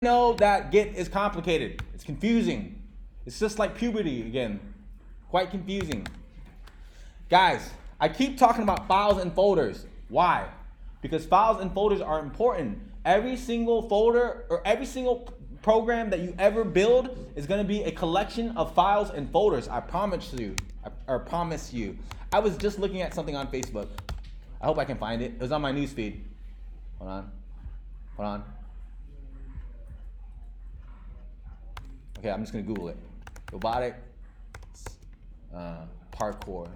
know that Git is complicated. It's confusing. It's just like puberty again. Quite confusing. Guys, I keep talking about files and folders. Why? Because files and folders are important. Every single folder or every single program that you ever build is going to be a collection of files and folders. I promise you. I promise you. I was just looking at something on Facebook. I hope I can find it. It was on my newsfeed. Hold on. Okay, I'm just going to Google it. Robotic parkour.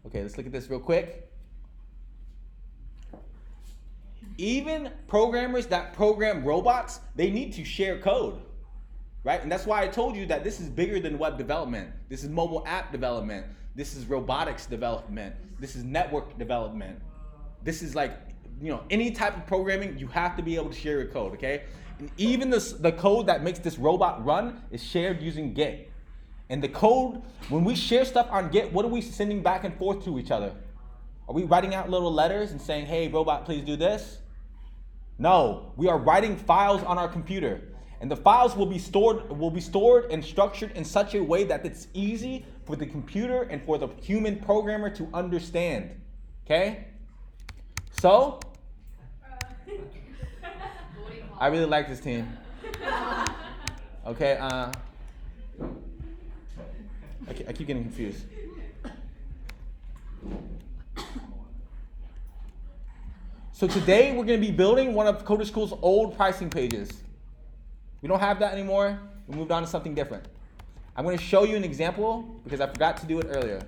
Okay, let's look at this real quick. Even programmers that program robots, they need to share code, right? And that's why I told you that this is bigger than web development. This is mobile app development. This is robotics development. This is network development. This is like, any type of programming, you have to be able to share your code, okay? And even the code that makes this robot run is shared using Git. And the code, when we share stuff on Git, what are we sending back and forth to each other? Are we writing out little letters and saying, hey, robot, please do this? No, we are writing files on our computer. And the files will be stored and structured in such a way that it's easy for the computer and for the human programmer to understand. Okay? So, I really like this team. Okay, I keep getting confused. So today we're going to be building one of Coder School's old pricing pages. We don't have that anymore. We moved on to something different. I'm going to show you an example because I forgot to do it earlier.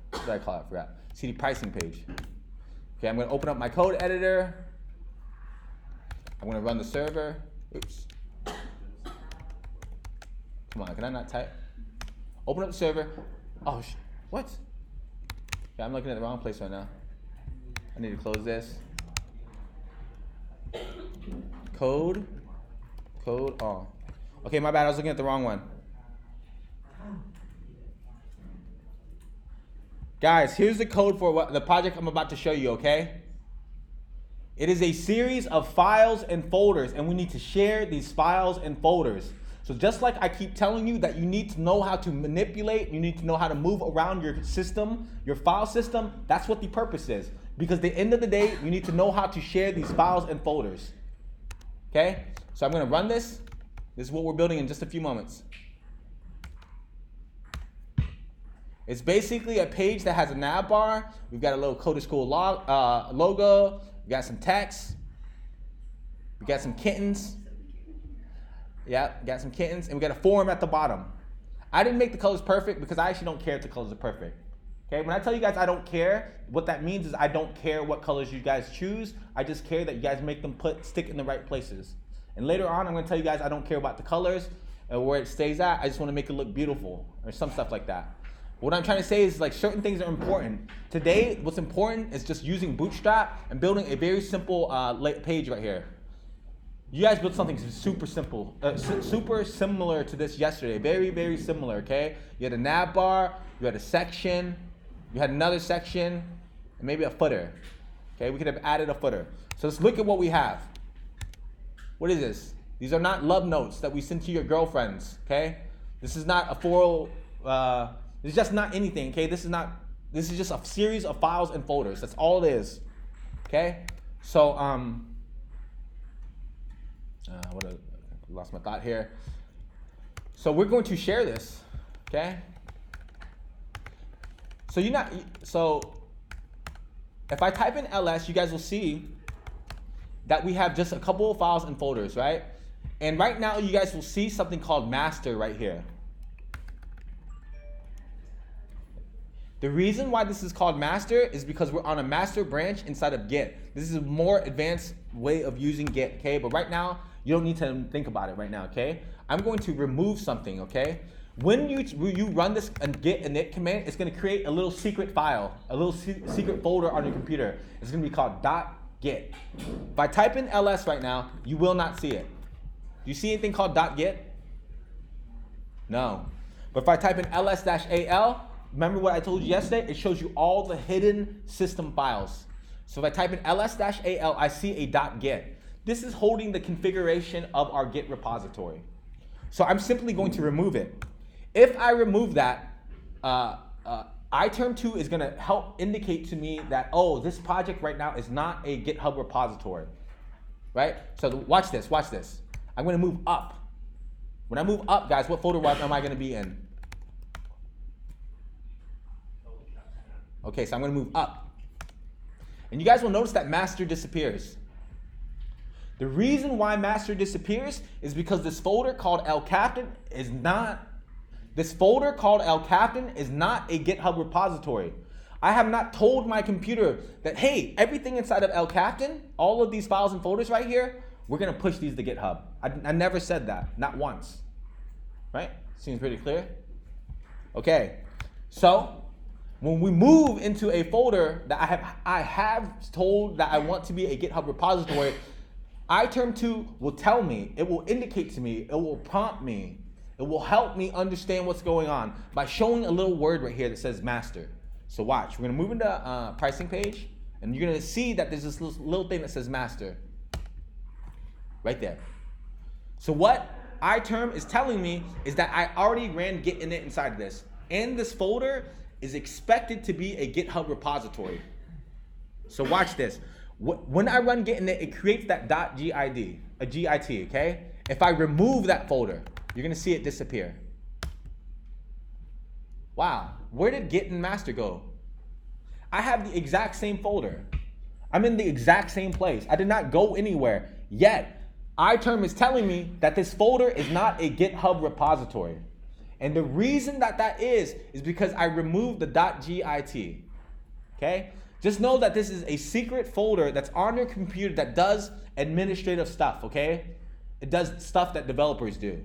What did I call it? I forgot. CD pricing page. Okay, I'm going to open up my code editor. I'm going to run the server. Oops. Come on, can I not type? Open up the server. Oh, what? Yeah, I'm looking at the wrong place right now. I need to close this. Code all. Okay, my bad, I was looking at the wrong one. Guys, here's the code for the project I'm about to show you, okay? It is a series of files and folders, and we need to share these files and folders. So just like I keep telling you that you need to know how to manipulate, you need to know how to move around your system, your file system, that's what the purpose is. Because at the end of the day, you need to know how to share these files and folders. Okay? So I'm going to run this. This is what we're building in just a few moments. It's basically a page that has a nav bar. We've got a little Coder School logo. We got some text. We got some kittens. Yeah, got some kittens. And we got a form at the bottom. I didn't make the colors perfect because I actually don't care if the colors are perfect. Okay, when I tell you guys I don't care, what that means is I don't care what colors you guys choose. I just care that you guys make them stick in the right places. And later on, I'm going to tell you guys I don't care about the colors and where it stays at. I just want to make it look beautiful or some stuff like that. What I'm trying to say is like certain things are important. Today, what's important is just using Bootstrap and building a very simple page right here. You guys built something super simple, super similar to this yesterday. Very, very similar, okay? You had a nav bar, you had a section, you had another section, and maybe a footer. Okay, we could have added a footer. So let's look at what we have. What is this? These are not love notes that we send to your girlfriends, okay? This is not a this is just not anything, okay? This is just a series of files and folders. That's all it is, okay? So, lost my thought here. So we're going to share this, okay? So if I type in ls, you guys will see that we have just a couple of files and folders, right? And right now you guys will see something called master right here. The reason why this is called master is because we're on a master branch inside of Git. This is a more advanced way of using Git, okay? But right now, you don't need to think about it right now, okay? I'm going to remove something, okay? When you run this git init command, it's going to create a little secret file, a little secret folder on your computer. It's going to be called .git. If I type in ls right now, you will not see it. Do you see anything called .git? No. But if I type in ls-al, remember what I told you yesterday? It shows you all the hidden system files. So if I type in ls-al, I see a .git. This is holding the configuration of our Git repository. So I'm simply going to remove it. If I remove that, iterm2 is going to help indicate to me that, oh, this project right now is not a GitHub repository, right? So watch this, watch this. I'm going to move up. When I move up, guys, what folder am I going to be in? Okay, so I'm going to move up. And you guys will notice that master disappears. The reason why master disappears is because this folder called lcaptain is not a GitHub repository. I have not told my computer that, hey, everything inside of lcaptain, all of these files and folders right here, we're going to push these to GitHub. I never said that, not once. Right? Seems pretty clear? Okay, so when we move into a folder that I have told that I want to be a GitHub repository, iterm2 will tell me, it will indicate to me, it will prompt me, it will help me understand what's going on by showing a little word right here that says master. So watch, we're gonna move into pricing page, and you're gonna see that there's this little thing that says master, right there. So what iterm is telling me is that I already ran git init inside of this, and this folder is expected to be a GitHub repository. So watch this. When I run git init, it creates that .git, a git, okay? If I remove that folder, you're gonna see it disappear. Wow, where did git and master go? I have the exact same folder. I'm in the exact same place. I did not go anywhere, yet iterm is telling me that this folder is not a GitHub repository. And the reason that is because I removed the .git, okay? Just know that this is a secret folder that's on your computer that does administrative stuff, okay? It does stuff that developers do.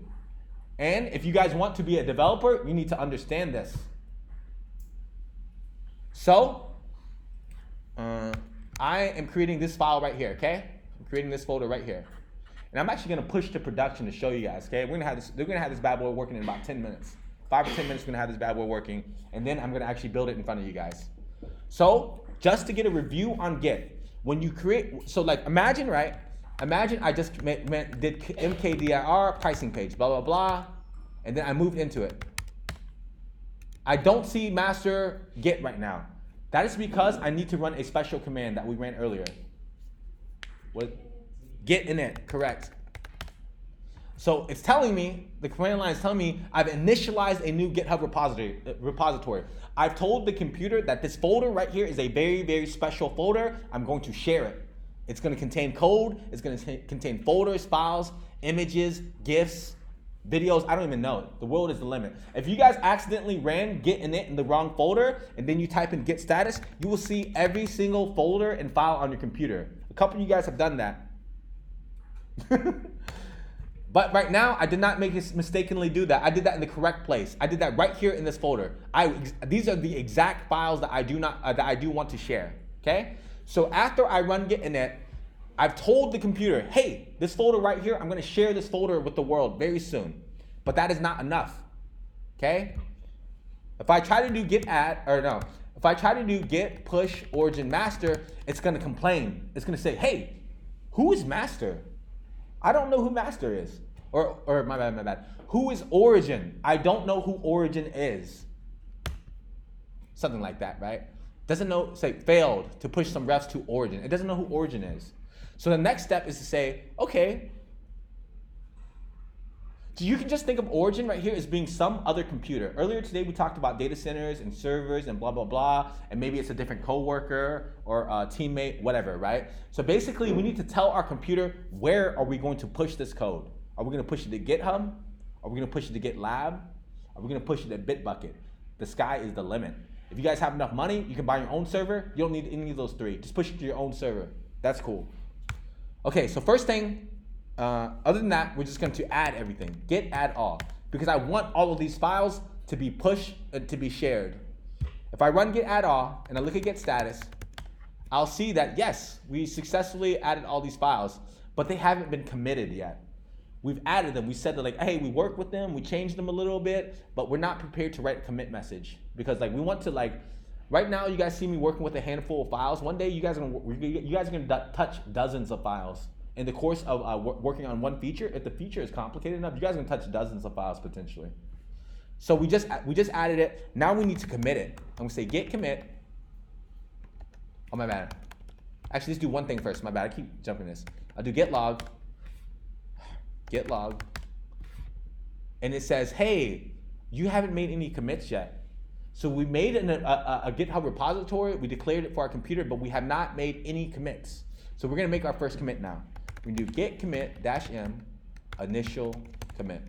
And if you guys want to be a developer, you need to understand this. So, I am creating this file right here, okay? I'm creating this folder right here. And I'm actually gonna push to production to show you guys, okay? We're gonna have this bad boy working in about 10 minutes. 5 or 10 minutes, we're gonna have this bad boy working, and then I'm gonna actually build it in front of you guys. So, just to get a review on Git, when you create, so like imagine, right? Imagine I just did mkdir pricing page, blah, blah, blah, and then I moved into it. I don't see master Git right now. That is because I need to run a special command that we ran earlier. What? Git init, correct. So it's telling me, the command line is telling me I've initialized a new GitHub repository. I've told the computer that this folder right here is a very, very special folder. I'm going to share it. It's going to contain code. It's going to contain folders, files, images, GIFs, videos. I don't even know. The world is the limit. If you guys accidentally ran git init in the wrong folder and then you type in git status, you will see every single folder and file on your computer. A couple of you guys have done that. But right now, I did not mistakenly do that. I did that in the correct place. I did that right here in this folder. These are the exact files that I do want to share. Okay. So after I run git init, I've told the computer, hey, this folder right here, I'm going to share this folder with the world very soon. But that is not enough. Okay. If I try to do git add, or no, if I try to do git push origin master, it's going to complain. It's going to say, hey, who is master? I don't know who master is. Or my bad. Who is origin? I don't know who origin is. Something like that, right? Doesn't know, say failed to push some refs to origin. It doesn't know who origin is. So the next step is to say, okay, so you can just think of origin right here as being some other computer. Earlier today we talked about data centers and servers and blah, blah, blah, and maybe it's a different coworker or a teammate, whatever, right? So basically we need to tell our computer, where are we going to push this code? Are we going to push it to GitHub? Are we going to push it to GitLab? Are we going to push it to Bitbucket? The sky is the limit. If you guys have enough money, you can buy your own server. You don't need any of those three. Just push it to your own server. That's cool. Okay, so first thing, other than that, we're just going to add everything. Git add all. Because I want all of these files to be pushed, to be shared. If I run git add all and I look at git status, I'll see that yes, we successfully added all these files, but they haven't been committed yet. We've added them. We said that like, hey, we worked with them, we changed them a little bit, but we're not prepared to write a commit message because like we want Right now, you guys see me working with a handful of files. One day, you guys are gonna touch dozens of files. In the course of working on one feature, if the feature is complicated enough, you guys are gonna touch dozens of files potentially. So we just added it. Now we need to commit it. I'm gonna say git commit. Oh, my bad. Actually, let's do one thing first. My bad, I keep jumping this. I'll do git log, and it says, hey, you haven't made any commits yet. So we made a GitHub repository, we declared it for our computer, but we have not made any commits. So we're gonna make our first commit now. We're gonna do git commit -m initial commit.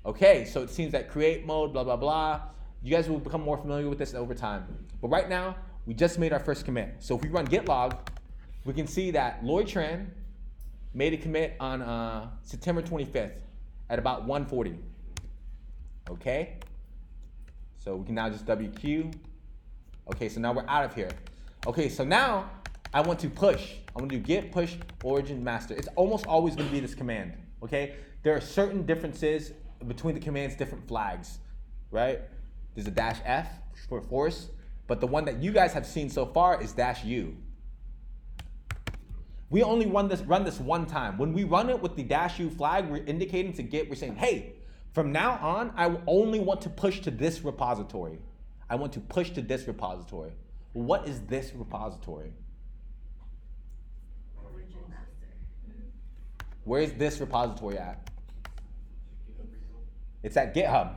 Okay, so it seems that create mode, blah, blah, blah. You guys will become more familiar with this over time. But right now, we just made our first commit. So if we run git log, we can see that Lloyd Tran made a commit on September 25th at about 1:40. Okay? So we can now just WQ. Okay, so now we're out of here. Okay, so now I want to push. I'm gonna do git push origin master. It's almost always gonna be this command, okay? There are certain differences between the commands, different flags, right? There's a -f for force, but the one that you guys have seen so far is -u. We only run this one time. When we run it with the -u flag, we're indicating to Git, we're saying, hey, from now on, I only want to push to this repository. I want to push to this repository. What is this repository? Origin master. Where is this repository at? It's at GitHub.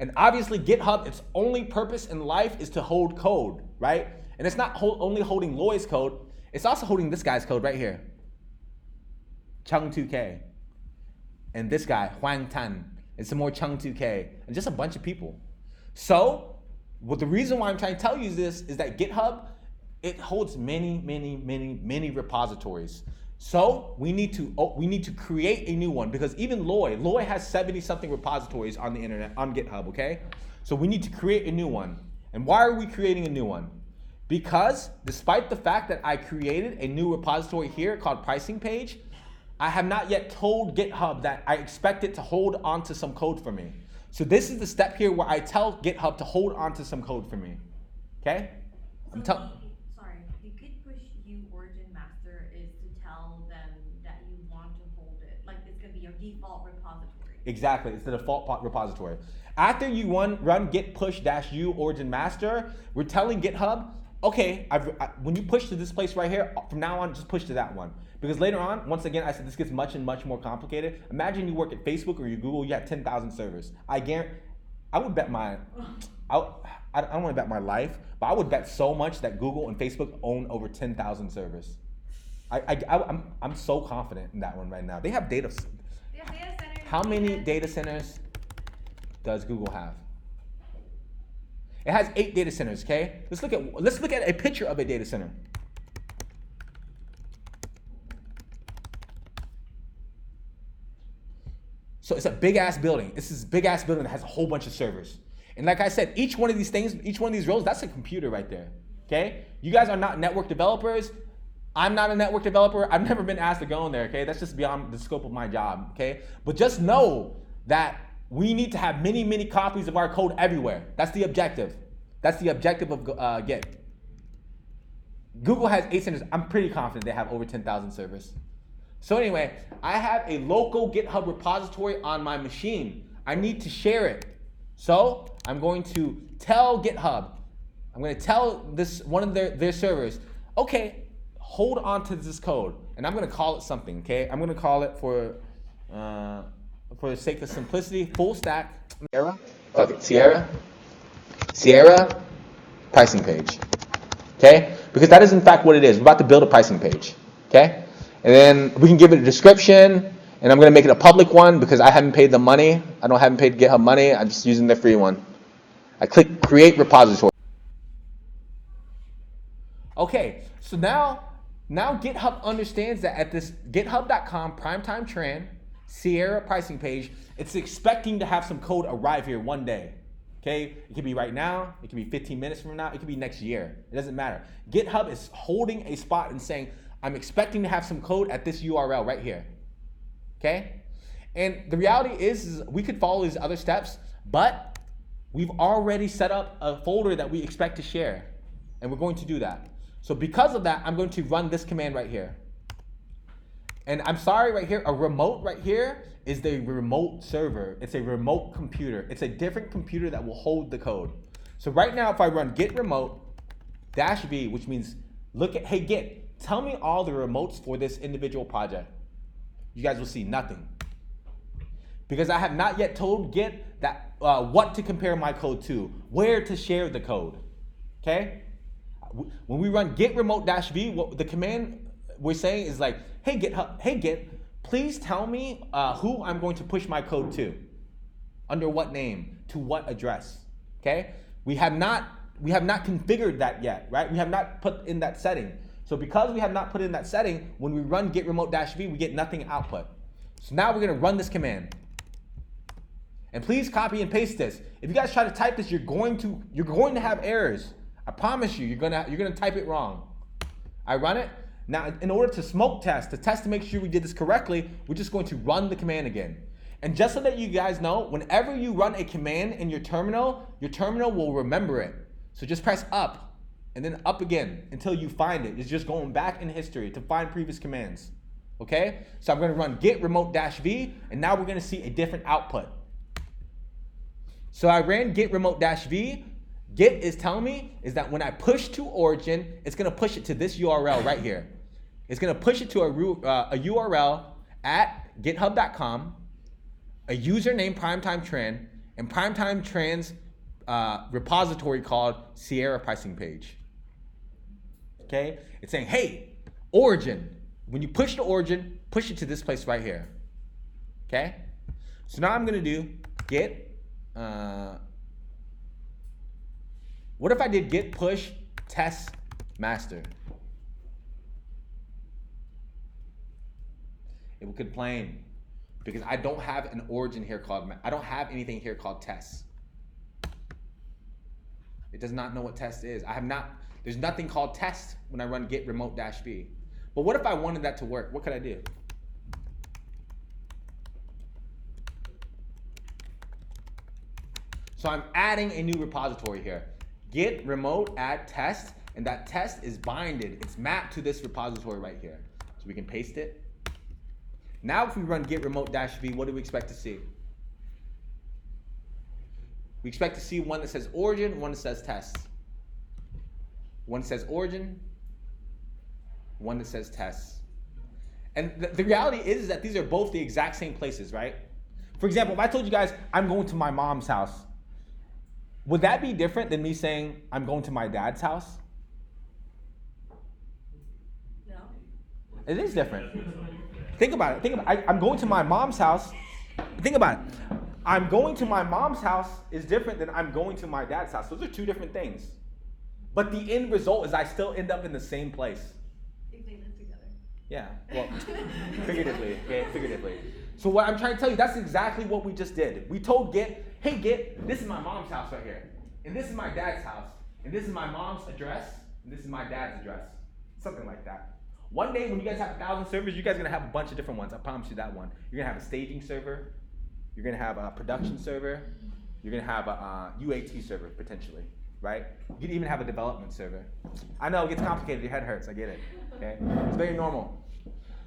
And obviously GitHub, its only purpose in life is to hold code, right? And it's not only holding Lloyd's code, it's also holding this guy's code right here. Chung2k. And this guy, Huang Tan. And some more Chung2k. And just a bunch of people. So, the reason why I'm trying to tell you this is that GitHub, it holds many repositories. So we need to create a new one, because even Lloyd has 70-something repositories on the internet, on GitHub, okay? So we need to create a new one. And why are we creating a new one? Because despite the fact that I created a new repository here called pricing page, I have not yet told GitHub that I expect it to hold onto some code for me. So this is the step here where I tell GitHub to hold onto some code for me, okay? The git push u origin master is to tell them that you want to hold it. Like it's gonna be your default repository. Exactly, it's the default repository. After you run git push -u origin master, we're telling GitHub, okay, when you push to this place right here, from now on, just push to that one. Because later on, once again, I said this gets much more complicated. Imagine you work at Facebook or you Google, you have 10,000 servers. I would bet I don't want to bet my life, but I would bet so much that Google and Facebook own over 10,000 servers. I'm so confident in that one right now. They have data centers. How many data centers does Google have? It has 8 data centers, okay? Let's look at a picture of a data center. So it's a big ass building. This is a big ass building that has a whole bunch of servers. And like I said, each one of these things, each one of these rows, that's a computer right there, okay? You guys are not network developers. I'm not a network developer. I've never been asked to go in there, okay? That's just beyond the scope of my job, okay? But just know that we need to have many copies of our code everywhere. That's the objective. That's the objective of Git. Google has 8 centers. I'm pretty confident they have over 10,000 servers. So anyway, I have a local GitHub repository on my machine. I need to share it. So I'm going to tell GitHub, I'm going to tell one of their servers, okay, hold on to this code. And I'm going to call it something, okay? I'm going to call it, for the sake of simplicity, full stack. Sierra? Okay, Sierra pricing page, okay? Because that is in fact what it is. We're about to build a pricing page, okay? And then we can give it a description, and I'm going to make it a public one because I haven't paid them money. I haven't paid GitHub money. I'm just using their free one. I click create repository. Okay, so now GitHub understands that at this github.com primetime tran Sierra pricing page, it's expecting to have some code arrive here one day. Okay, it could be right now, it could be 15 minutes from now, it could be next year. It doesn't matter. GitHub is holding a spot and saying, I'm expecting to have some code at this URL right here. Okay? And the reality is we could follow these other steps, but we've already set up a folder that we expect to share, and we're going to do that. So because of that, I'm going to run this command right here. And I'm sorry right here, a remote right here is the remote server. It's a remote computer. It's a different computer that will hold the code. So right now, if I run git remote -v, which means look at, hey git, tell me all the remotes for this individual project. You guys will see nothing. Because I have not yet told git that what to compare my code to, where to share the code, okay? When we run git remote -v, what the command we're saying is like, hey git, please tell me who I'm going to push my code to, under what name, to what address, okay? We have not configured that yet, right? We have not put in that setting. So because we have not put in that setting, when we run git remote -v, we get nothing output. So now we're gonna run this command. And please copy and paste this. If you guys try to type this, you're going to have errors. I promise you, you're gonna type it wrong. I run it. Now, in order to smoke test, to test to make sure we did this correctly, we're just going to run the command again. And just so that you guys know, whenever you run a command in your terminal will remember it. So just press up and then up again until you find it. It's just going back in history to find previous commands. Okay? So I'm going to run git remote -v, and now we're going to see a different output. So I ran git remote -v. Git is telling me is that when I push to origin, it's going to push it to this URL right here. It's going to push it to a URL at github.com, a user named PrimetimeTran, and PrimetimeTran's repository called Sierra pricing page. Okay? It's saying, hey, origin. When you push to origin, push it to this place right here. Okay? So now I'm going to do git. What if I did git push test master? It would complain because I don't have an origin here I don't have anything here called test. It does not know what test is. There's nothing called test when I run git remote -v. But what if I wanted that to work? What could I do? So I'm adding a new repository here. Git remote add test, and that test is binded. It's mapped to this repository right here. So we can paste it. Now if we run git remote -v, what do we expect to see? We expect to see one that says origin, one that says test. One that says origin, one that says test. And the reality is that these are both the exact same places, right? For example, if I told you guys I'm going to my mom's house, would that be different than me saying I'm going to my dad's house? No. It is different. Think about it. I'm going to my mom's house. Think about it. I'm going to my mom's house is different than I'm going to my dad's house. Those are two different things. But the end result is I still end up in the same place. If they live together. Yeah, well, figuratively, okay, figuratively. So what I'm trying to tell you, that's exactly what we just did. We told Git, hey Git, this is my mom's house right here. And this is my dad's house. And this is my mom's address. And this is my dad's address. Something like that. One day when you guys have 1,000 servers, you guys are going to have a bunch of different ones. I promise you that one. You're going to have a staging server. You're going to have a production server. You're going to have a UAT server, potentially, right? You can even have a development server. I know it gets complicated. Your head hurts. I get it. Okay? It's very normal.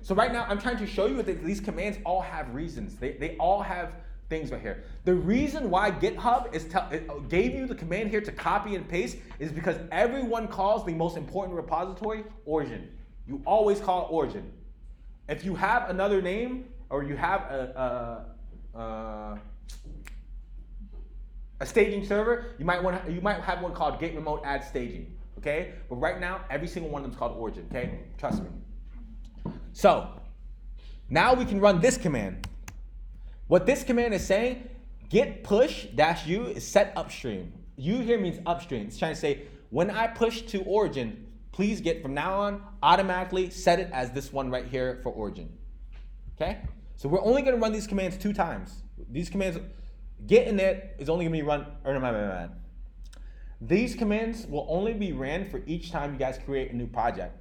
So right now, I'm trying to show you that these commands all have reasons. They all have things right here. The reason why GitHub gave you the command here to copy and paste is because everyone calls the most important repository origin. You always call it origin. If you have another name or you have a staging server, you might have one called git remote add staging. Okay? But right now, every single one of them is called origin. Okay? Trust me. So, now we can run this command. What this command is saying, git push -u is set upstream. U here means upstream. It's trying to say, when I push to origin, please Git from now on, automatically set it as this one right here for origin. Okay? So we're only going to run these commands 2 times. These commands, git init is only going to be run, These commands will only be ran for each time you guys create a new project.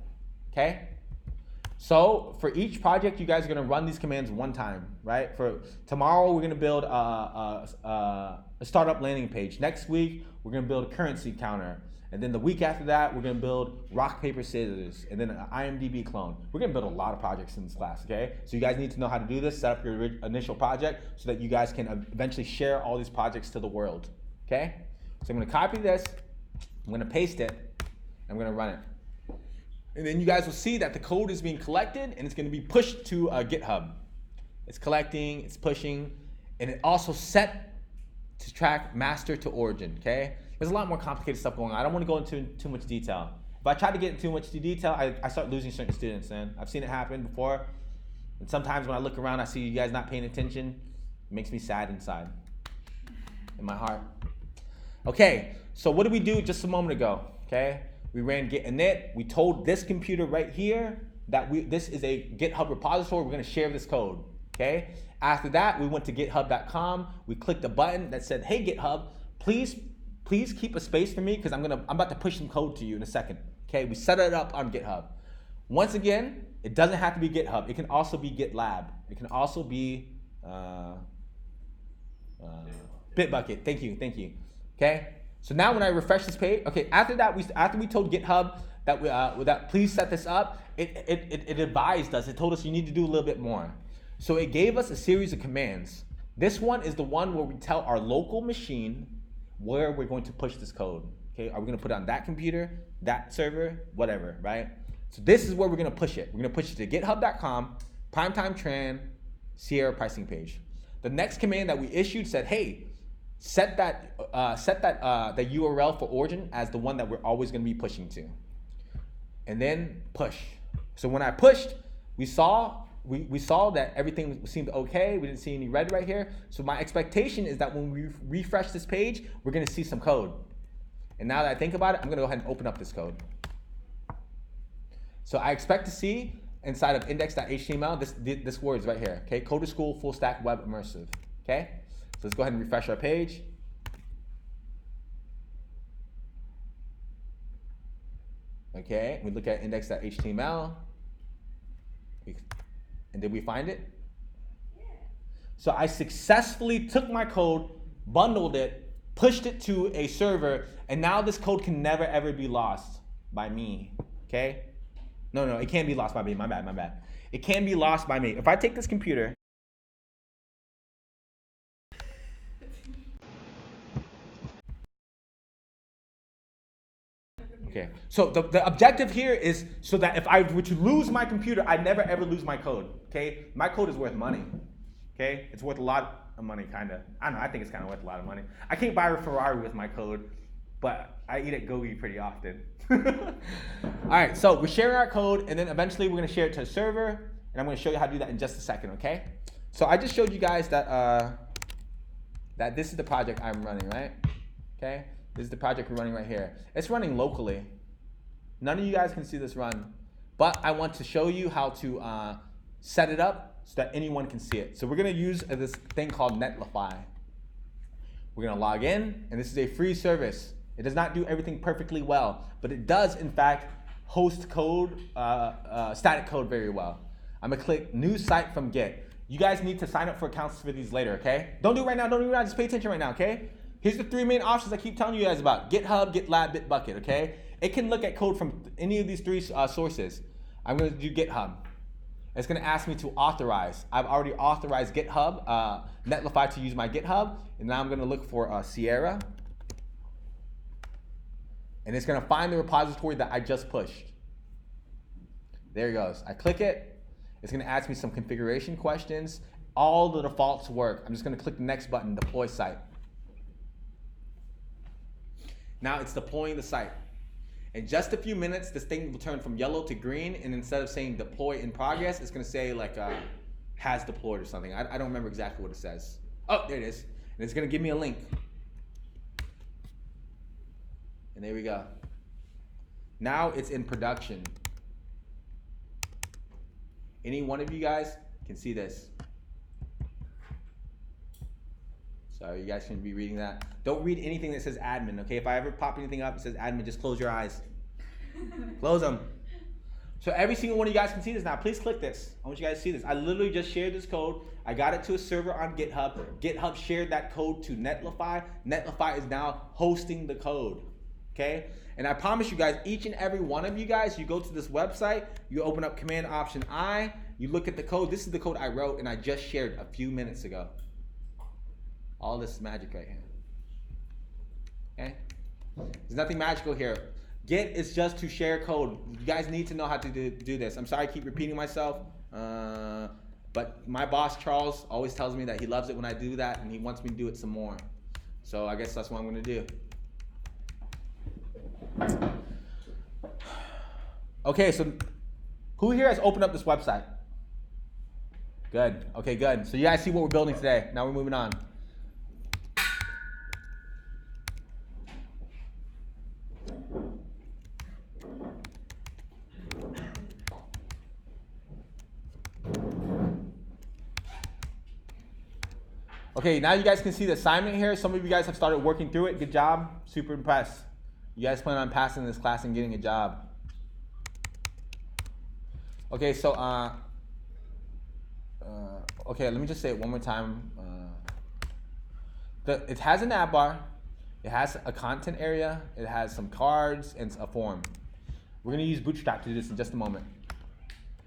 Okay? So for each project, you guys are going to run these commands 1 time, right? For tomorrow, we're going to build a a startup landing page. Next week, we're gonna build a currency counter. And then the week after that, we're gonna build rock, paper, scissors, and then an IMDb clone. We're gonna build a lot of projects in this class, okay? So you guys need to know how to do this, set up your initial project so that you guys can eventually share all these projects to the world, okay? So I'm gonna copy this, I'm gonna paste it, and I'm gonna run it. And then you guys will see that the code is being collected and it's gonna be pushed to GitHub. It's collecting, it's pushing, and it also set to track master to origin, okay? There's a lot more complicated stuff going on. I don't want to go into too much detail. If I try to get into too much detail, I start losing certain students, man. I've seen it happen before. And sometimes when I look around, I see you guys not paying attention. It makes me sad inside, in my heart. Okay, so what did we do just a moment ago, okay? We ran git init. We told this computer right here that this is a GitHub repository. We're going to share this code, okay? After that, we went to github.com. We clicked a button that said, hey, GitHub, please keep a space for me because I'm about to push some code to you in a second. Okay, we set it up on GitHub. Once again, it doesn't have to be GitHub. It can also be GitLab. It can also be Bitbucket. Thank you. Okay. So now when I refresh this page, okay, after we told GitHub that please set this up, it advised us. It told us you need to do a little bit more. So it gave us a series of commands. This one is the one where we tell our local machine where we're going to push this code. Okay, are we going to put it on that computer, that server, whatever, right? So this is where we're going to push it. We're going to push it to github.com, primetime tran, Sierra pricing page. The next command that we issued said, hey, set that the URL for origin as the one that we're always going to be pushing to, and then push. So when I pushed, we saw that everything seemed okay. We didn't see any red right here. So my expectation is that when we refresh this page, we're gonna see some code. And now that I think about it, I'm gonna go ahead and open up this code. So I expect to see inside of index.html this words right here, okay? Code to School Full Stack Web Immersive, okay? So let's go ahead and refresh our page. Okay, we look at index.html. And did we find it? Yeah. So I successfully took my code, bundled it, pushed it to a server, and now this code can never ever be lost by me, okay? No, it can't be lost by me, my bad. It can be lost by me. If I take this computer, okay, so the objective here is so that if I were to lose my computer, I'd never ever lose my code, okay? My code is worth money, okay? It's worth a lot of money, kinda. I don't know, I think it's kinda worth a lot of money. I can't buy a Ferrari with my code, but I eat at Gogi pretty often. All right, so we're sharing our code, and then eventually we're gonna share it to a server, and I'm gonna show you how to do that in just a second, okay? So I just showed you guys that that this is the project I'm running, right? Okay? This is the project we're running right here. It's running locally. None of you guys can see this run, but I want to show you how to set it up so that anyone can see it. So we're gonna use this thing called Netlify. We're gonna log in, and this is a free service. It does not do everything perfectly well, but it does in fact host code, static code very well. I'm gonna click new site from Git. You guys need to sign up for accounts for these later, okay? Don't do it right now, just pay attention right now, okay? Here's the three main options I keep telling you guys about: GitHub, GitLab, Bitbucket, okay? It can look at code from any of these three sources. I'm gonna do GitHub. It's gonna ask me to authorize. I've already authorized GitHub, Netlify to use my GitHub, and now I'm gonna look for Sierra. And it's gonna find the repository that I just pushed. There it goes. I click it. It's gonna ask me some configuration questions. All the defaults work. I'm just gonna click the next button, deploy site. Now it's deploying the site. In just a few minutes, this thing will turn from yellow to green, and instead of saying deploy in progress, it's gonna say like has deployed or something. I don't remember exactly what it says. Oh, there it is. And it's gonna give me a link. And there we go. Now it's in production. Any one of you guys can see this. Sorry, you guys shouldn't be reading that. Don't read anything that says admin, okay? If I ever pop anything up that says admin, just close your eyes. Close them. So every single one of you guys can see this now. Please click this. I want you guys to see this. I literally just shared this code. I got it to a server on GitHub. GitHub shared that code to Netlify. Netlify is now hosting the code. Okay? And I promise you guys, each and every one of you guys, you go to this website, you open up Command Option I, you look at the code. This is the code I wrote and I just shared a few minutes ago. All this is magic right here. Okay? There's nothing magical here. Git is just to share code. You guys need to know how to do this. I'm sorry I keep repeating myself, but my boss, Charles, always tells me that he loves it when I do that and he wants me to do it some more. So I guess that's what I'm going to do. Okay, so who here has opened up this website? Good. Okay, good. So you guys see what we're building today. Now we're moving on. Okay, now you guys can see the assignment here. Some of you guys have started working through it. Good job. Super impressed. You guys plan on passing this class and getting a job. Okay, so okay, let me just say it one more time. It has a nav bar. It has a content area. It has some cards and a form. We're gonna use Bootstrap to do this in just a moment.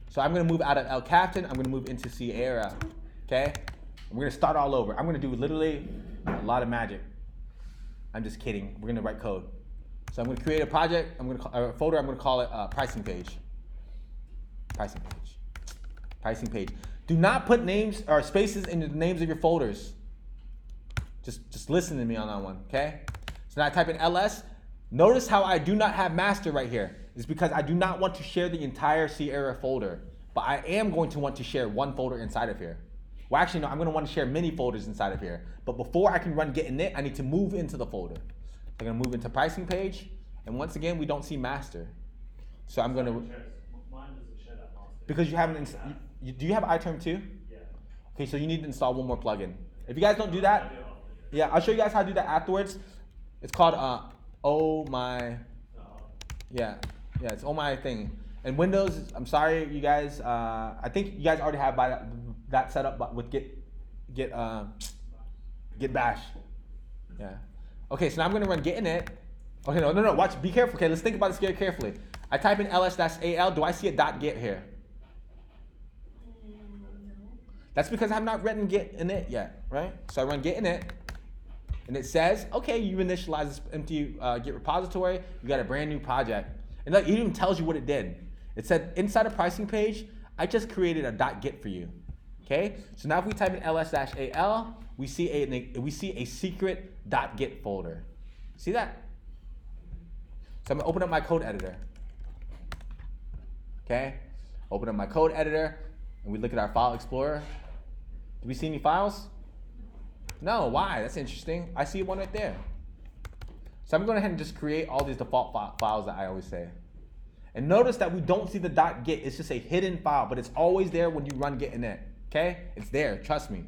So I'm gonna move out of El Captain. I'm gonna move into Sierra. Okay. We're gonna start all over. I'm gonna do literally a lot of magic. I'm just kidding. We're gonna write code. So I'm gonna create a project. I'm gonna call, a folder. I'm gonna call it pricing page. Pricing page. Pricing page. Do not put names or spaces in the names of your folders. Just listen to me on that one, okay? So now I type in ls. Notice how I do not have master right here. It's because I do not want to share the entire Sierra folder, but I am going to want to share one folder inside of here. Well, actually, no, I'm going to want to share many folders inside of here. But before I can run git init, I need to move into the folder. So I'm going to move into pricing page. And once again, we don't see master. So I'm going to... Mine doesn't share that master. Because you haven't... Do you have iTerm too? Yeah. Okay, so you need to install one more plugin. If you guys don't do that... Yeah, I'll show you guys how to do that afterwards. It's called Oh My... Yeah, it's Oh My thing. And Windows, I'm sorry, you guys. I think you guys already have that set up with Git Bash. Yeah. Okay, so now I'm gonna run git init. Okay, no, watch, be careful. Okay, let's think about this carefully. I type in ls-al. Do I see a .git here? No. That's because I have not written git init yet, right? So I run git init, and it says, okay, you initialize this empty Git repository. You got a brand new project, and it even tells you what it did. It said inside a pricing page, I just created a .git for you. Okay, so now if we type in ls-al, we see a secret .git folder. See that? So I'm gonna open up my code editor. Okay, open up my code editor, and we look at our file explorer. Do we see any files? No. Why? That's interesting. I see one right there. So I'm going to go ahead and just create all these default files that I always say. And notice that we don't see the .git. It's just a hidden file, but it's always there when you run git init. Okay? It's there. Trust me.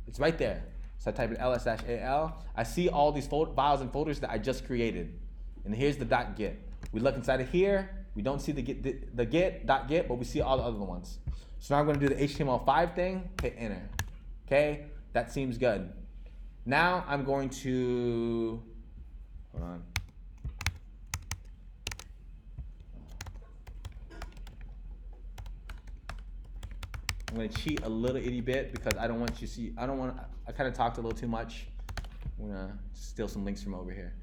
It's right there. So I type in ls-al. I see all these files and folders that I just created. And here's the .git. We look inside of here. We don't see the .git, but we see all the other ones. So now I'm going to do the HTML5 thing. Hit enter. Okay? That seems good. Now I'm going to... Hold on. I'm gonna cheat a little itty bit because I don't want you to see, I kind of talked a little too much. I'm gonna steal some links from over here.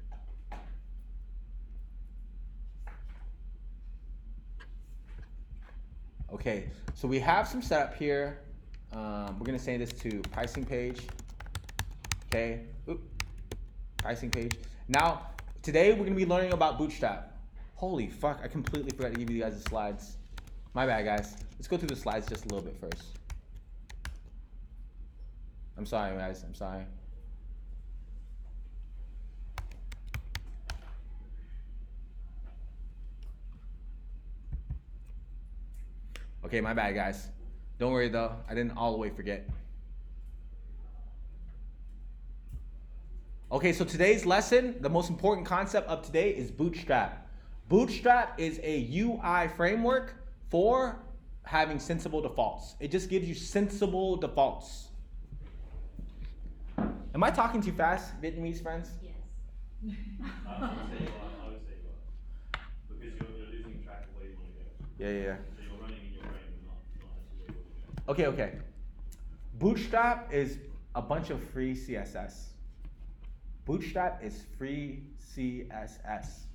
Okay, so we have some setup here. We're gonna say this to pricing page. Okay, pricing page. Now, today we're gonna be learning about Bootstrap. Holy fuck, I completely forgot to give you guys the slides. My bad, guys. Let's go through the slides just a little bit first. I'm sorry, guys. I'm sorry. Okay, my bad, guys. Don't worry, though. I didn't all the way forget. Okay, so today's lesson, the most important concept of today is Bootstrap. Bootstrap is a UI framework for having sensible defaults. It just gives you sensible defaults. Am I talking too fast, Vietnamese friends? Yes. I would say you are. I would say you are. Because you're losing track of where you want to go. Yeah. So you're running in your brain, but not actually where you want to go. Okay. Bootstrap is a bunch of free CSS. Bootstrap is free CSS.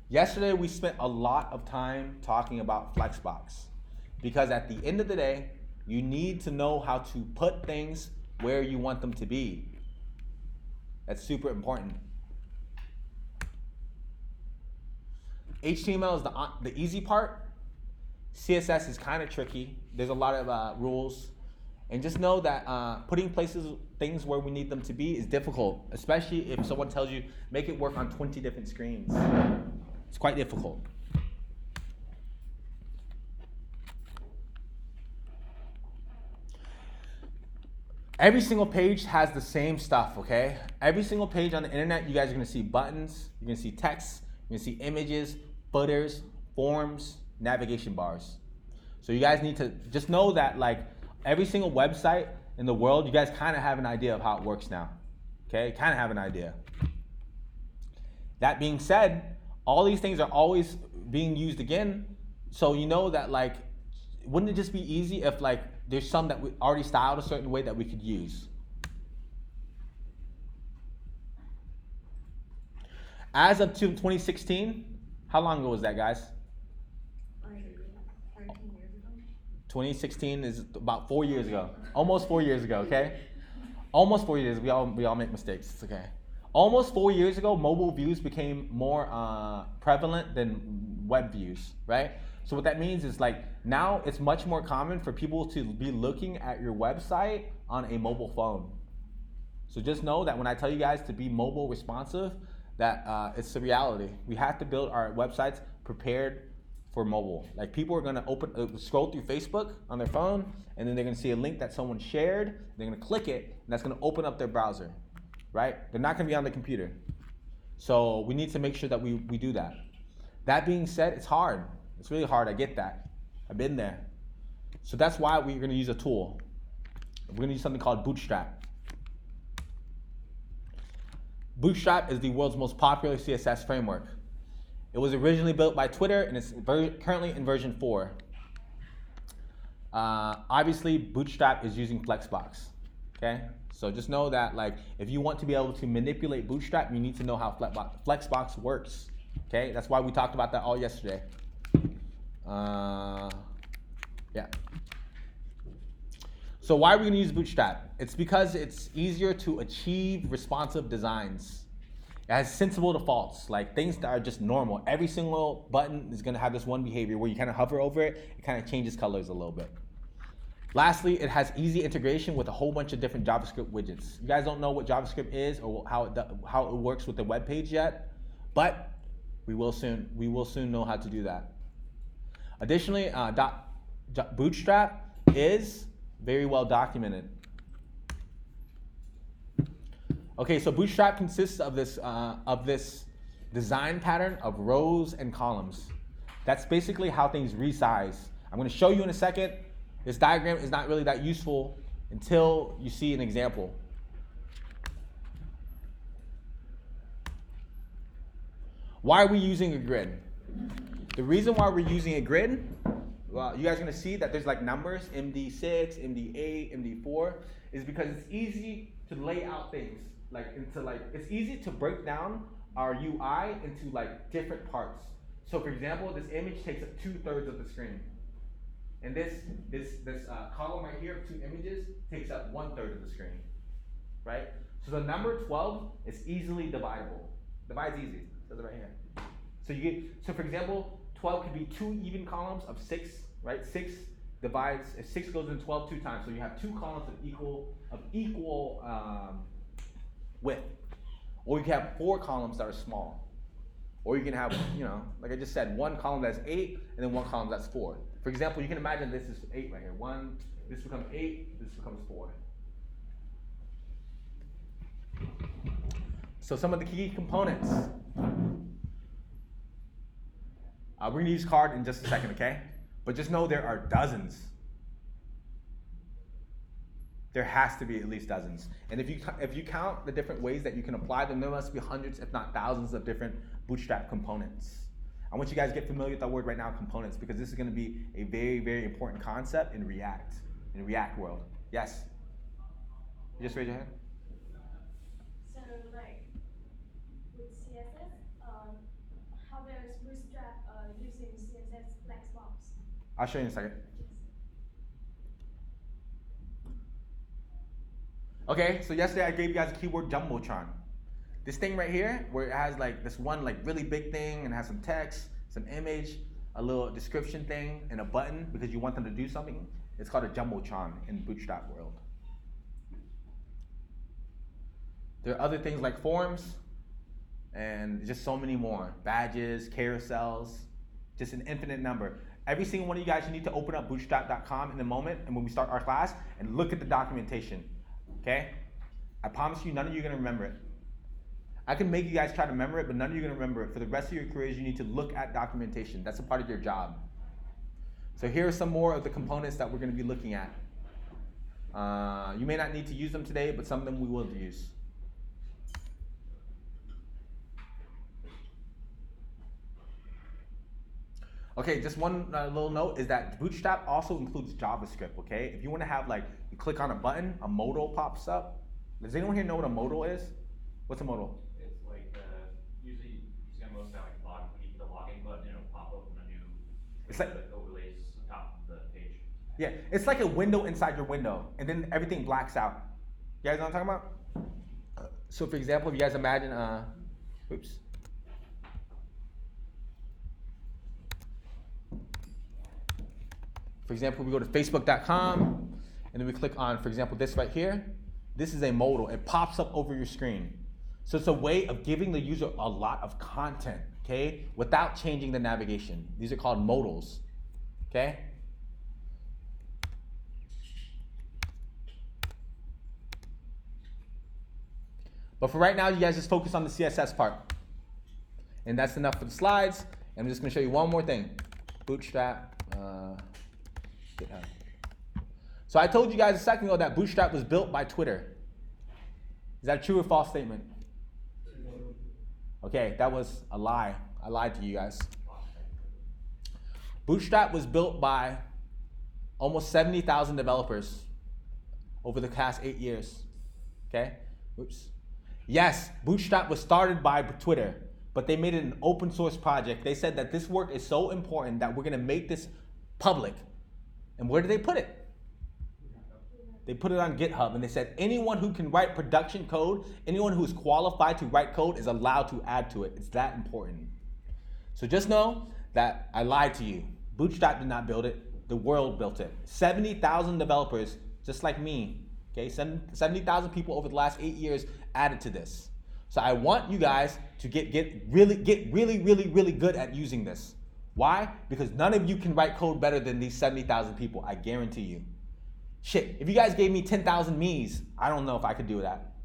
Yesterday, we spent a lot of time talking about Flexbox because at the end of the day, you need to know how to put things where you want them to be. That's super important. HTML is the easy part. CSS is kind of tricky. There's a lot of rules. And just know that putting things where we need them to be is difficult, especially if someone tells you, make it work on 20 different screens. It's quite difficult. Every single page has the same stuff, okay? Every single page on the internet, you guys are gonna see buttons, you're gonna see text, you're gonna see images, footers, forms, navigation bars. So you guys need to just know that like every single website in the world, you guys kind of have an idea of how it works now, okay? Kind of have an idea. That being said, all these things are always being used again, so you know that like, wouldn't it just be easy if like there's some that we already styled a certain way that we could use? As of 2016, how long ago was that, guys? 13 years ago. 2016 is about 4 years ago. Almost 4 years ago, okay? Almost 4 years. We all make mistakes. It's okay. Almost 4 years ago, mobile views became more prevalent than web views, right? So what that means is like now it's much more common for people to be looking at your website on a mobile phone. So just know that when I tell you guys to be mobile responsive, that it's the reality. We have to build our websites prepared for mobile. Like people are gonna scroll through Facebook on their phone, and then they're gonna see a link that someone shared. They're gonna click it, and that's gonna open up their browser, right? They're not gonna be on the computer. So we need to make sure that we do that. That being said, it's hard. It's really hard. I get that. I've been there. So that's why we're gonna use a tool. We're gonna use something called Bootstrap. Bootstrap is the world's most popular CSS framework. It was originally built by Twitter and it's currently in version 4. Obviously, Bootstrap is using Flexbox. Okay, so just know that like if you want to be able to manipulate Bootstrap, you need to know how Flexbox works. Okay, that's why we talked about that all yesterday. Yeah. So why are we going to use Bootstrap? It's because it's easier to achieve responsive designs. It has sensible defaults, like things that are just normal. Every single button is going to have this one behavior where you kind of hover over it, it kind of changes colors a little bit. Lastly, it has easy integration with a whole bunch of different JavaScript widgets. You guys don't know what JavaScript is or how it works with the web page yet, but we will soon know how to do that. Additionally, Bootstrap is very well documented. Okay, so Bootstrap consists of this design pattern of rows and columns. That's basically how things resize. I'm going to show you in a second. This diagram is not really that useful until you see an example. Why are we using a grid? The reason why we're using a grid, well, you guys are going to see that there's like numbers, MD6, MD8, MD4, is because it's easy to lay out things. It's easy to break down our UI into like different parts. So for example, this image takes up 2/3 of the screen. And this column right here of 2 images takes up 1/3 of the screen, right? So the number 12 is easily dividable. Divides easy, it says it right here. So for example, 12 could be 2 even columns of 6, right? 6 divides, if 6 goes in 12 2 times, so you have 2 columns of equal width. Or you can have 4 columns that are small. Or you can have, like I just said, 1 column that's 8 and then 1 column that's 4. For example, you can imagine this is 8 right here. This becomes 8, this becomes 4. So some of the key components. We're going to use card in just a second, okay? But just know there are dozens. There has to be at least dozens. And if you count the different ways that you can apply them, there must be hundreds, if not thousands, of different Bootstrap components. I want you guys to get familiar with that word right now, components, because this is going to be a very, very important concept in React world. Yes? You just raise your hand. So, like, with CSS, how does Bootstrap using CSS black box? I'll show you in a second. Okay, so yesterday I gave you guys a keyword jumbotron. This thing right here, where it has like this one like really big thing and has some text, some image, a little description thing, and a button because you want them to do something. It's called a jumbotron in Bootstrap world. There are other things like forms, and just so many more. Badges, carousels, just an infinite number. Every single one of you guys, you need to open up bootstrap.com in a moment, and when we start our class, and look at the documentation. Okay? I promise you, none of you are going to remember it. I can make you guys try to remember it, but none of you are going to remember it. For the rest of your careers, you need to look at documentation. That's a part of your job. So here are some more of the components that we're going to be looking at. You may not need to use them today, but some of them we will use. Okay, just one little note is that Bootstrap also includes JavaScript, okay? If you want to have, like, you click on a button, a modal pops up. Does anyone here know what a modal is? What's a modal? It's like, usually you see on most like when you hit the login button, it'll pop up in a new, It's like, that overlays on top of the page. yeah, it's like a window inside your window, and then everything blacks out. You guys know what I'm talking about? So for example, if you guys imagine, oops. For example, we go to facebook.com, and then we click on, for example, this right here. This is a modal. It pops up over your screen. So it's a way of giving the user a lot of content, okay, without changing the navigation. These are called modals, okay? But for right now, you guys just focus on the CSS part. And that's enough for the slides. And I'm just going to show you one more thing. Bootstrap, GitHub. So I told you guys a second ago that Bootstrap was built by Twitter. Is that a true or false statement? Okay, that was a lie. I lied to you guys. Bootstrap was built by almost 70,000 developers over the past 8 years. Okay? Oops. Yes, Bootstrap was started by Twitter, but they made it an open source project. They said that this work is so important that we're going to make this public. And where did they put it? They put it on GitHub, and they said anyone who can write production code, anyone who is qualified to write code is allowed to add to it. It's that important. So just know that I lied to you. Bootstrap did not build it. The world built it. 70,000 developers, just like me, okay? 70,000 people over the last 8 years added to this. So I want you guys to get really good at using this. Why? Because none of you can write code better than these 70,000 people, I guarantee you. Shit, if you guys gave me 10,000 me's, I don't know if I could do that.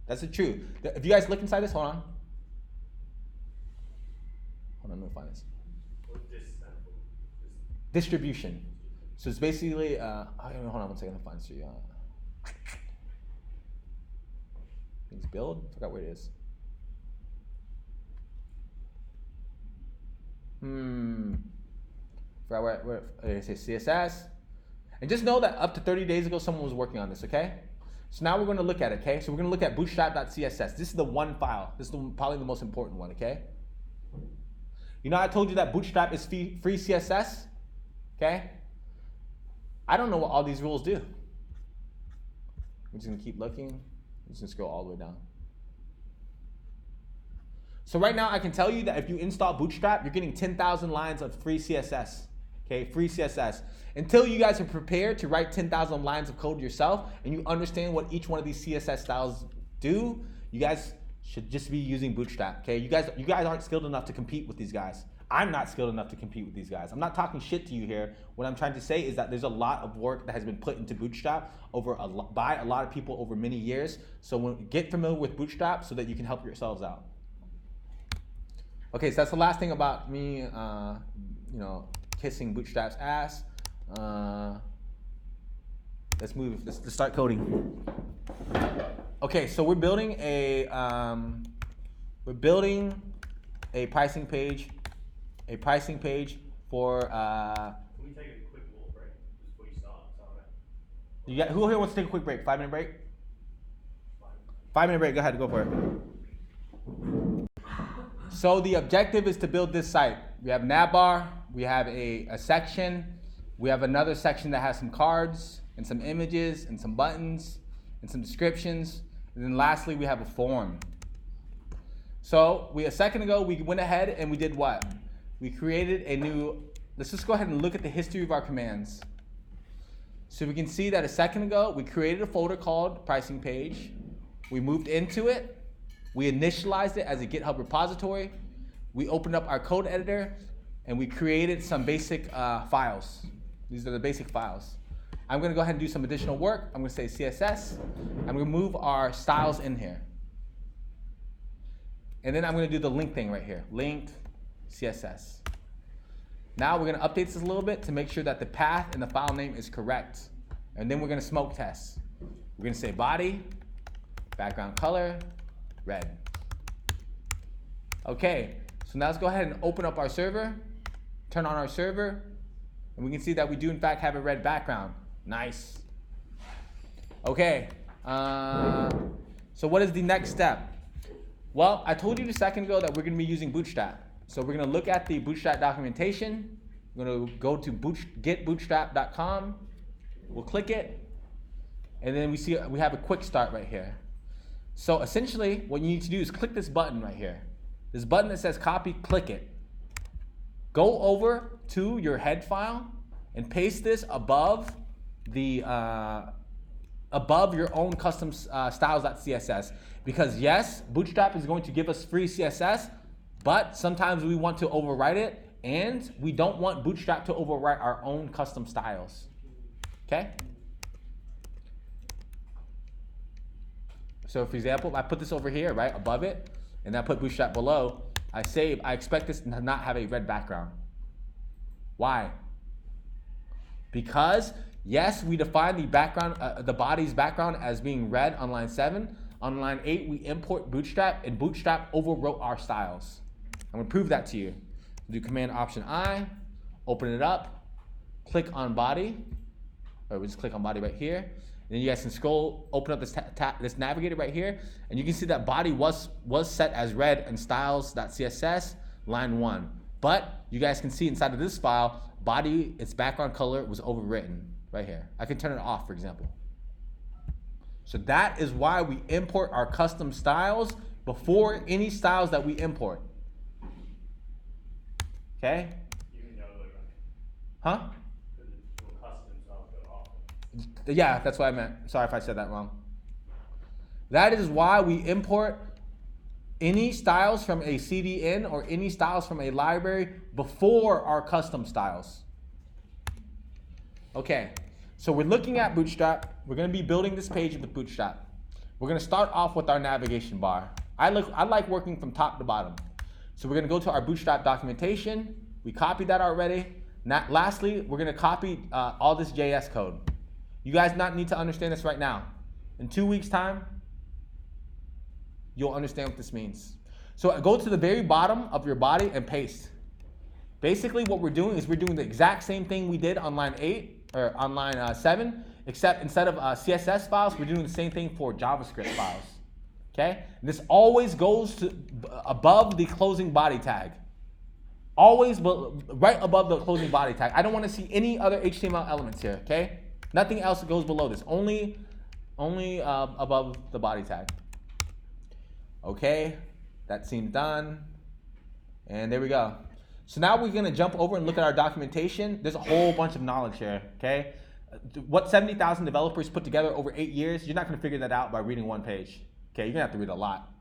That's the truth. If you guys look inside this, hold on. Hold on, let me find this. Distribution. So it's basically, hold on one second, I'll find this for you. Things build, I forgot where it is. Forgot where it says CSS. And just know that up to 30 days ago, someone was working on this, okay? So now we're going to look at it, okay? So we're going to look at bootstrap.css. This is the one file. This is probably the most important one, okay? You know I told you that Bootstrap is free CSS, okay? I don't know what all these rules do. We're just going to keep looking. I'm just going to scroll all the way down. So right now, I can tell you that if you install Bootstrap, you're getting 10,000 lines of free CSS. Okay, free CSS. Until you guys are prepared to write 10,000 lines of code yourself and you understand what each one of these CSS styles do, you guys should just be using Bootstrap. Okay, you guys aren't skilled enough to compete with these guys. I'm not skilled enough to compete with these guys. I'm not talking shit to you here. What I'm trying to say is that there's a lot of work that has been put into Bootstrap by a lot of people over many years. So get familiar with Bootstrap so that you can help yourselves out. Okay, so that's the last thing about me, kissing Bootstrap's ass. Let's start coding. Okay, so we're building a pricing page. A pricing page for. Can we take a quick little break just before you start? Is that all right? Who here wants to take a quick break? 5-minute break. 5-minute break. Go ahead, go for it. So the objective is to build this site. We have navbar. We have a section. We have another section that has some cards and some images and some buttons and some descriptions. And then lastly, we have a form. So a second ago, we went ahead and we did what? We created a new, let's just go ahead and look at the history of our commands. So we can see that a second ago, we created a folder called pricing page. We moved into it. We initialized it as a GitHub repository. We opened up our code editor and we created some basic files. These are the basic files. I'm gonna go ahead and do some additional work. I'm gonna say CSS. I'm gonna move our styles in here. And then I'm gonna do the link thing right here, linked CSS. Now we're gonna update this a little bit to make sure that the path and the file name is correct. And then we're gonna smoke test. We're gonna say body, background color, red. Okay, so now let's go ahead and open up our server, turn on our server, and we can see that we do in fact have a red background. Nice. Okay, so what is the next step? Well, I told you a second ago that we're gonna be using Bootstrap. So we're gonna look at the Bootstrap documentation. We're gonna go to getbootstrap.com. We'll click it, and then we have a quick start right here. So essentially, what you need to do is click this button right here. This button that says copy, click it. Go over to your head file and paste this above your own custom styles.css. Because yes, Bootstrap is going to give us free CSS, but sometimes we want to overwrite it, and we don't want Bootstrap to overwrite our own custom styles. Okay? So for example, I put this over here, right, above it, and I put Bootstrap below. I save, I expect this to not have a red background. Why? Because yes, we define the background, the body's background as being red on line 7. On line 8, we import Bootstrap, and Bootstrap overwrote our styles. I'm gonna prove that to you. Do Command Option I, open it up, click on body, or we just click on body right here. And then you guys can scroll, open up this navigator right here, and you can see that body was set as red in styles.css, line 1. But you guys can see inside of this file, body, its background color was overwritten right here. I can turn it off, for example. So that is why we import our custom styles before any styles that we import. Okay? Even the other way around. Huh? Because your custom styles go off. Yeah, that's what I meant. Sorry if I said that wrong. That is why we import any styles from a CDN or any styles from a library before our custom styles. Okay, so we're looking at Bootstrap. We're going to be building this page with Bootstrap. We're going to start off with our navigation bar. I like working from top to bottom. So we're going to go to our Bootstrap documentation. We copied that already. Now, lastly, we're going to copy all this JS code. You guys not need to understand this right now. In 2 weeks' time, you'll understand what this means. So go to the very bottom of your body and paste. Basically, what we're doing is we're doing the exact same thing we did on line 8 or on line 7, except instead of CSS files, we're doing the same thing for JavaScript files. Okay? And this always goes to above the closing body tag. Always right above the closing body tag. I don't want to see any other HTML elements here. Okay? Nothing else goes below this. Only above the body tag. Okay, that seems done. And there we go. So now we're gonna jump over and look at our documentation. There's a whole bunch of knowledge here, okay? What 70,000 developers put together over 8 years, you're not gonna figure that out by reading one page. Okay, you're gonna have to read a lot.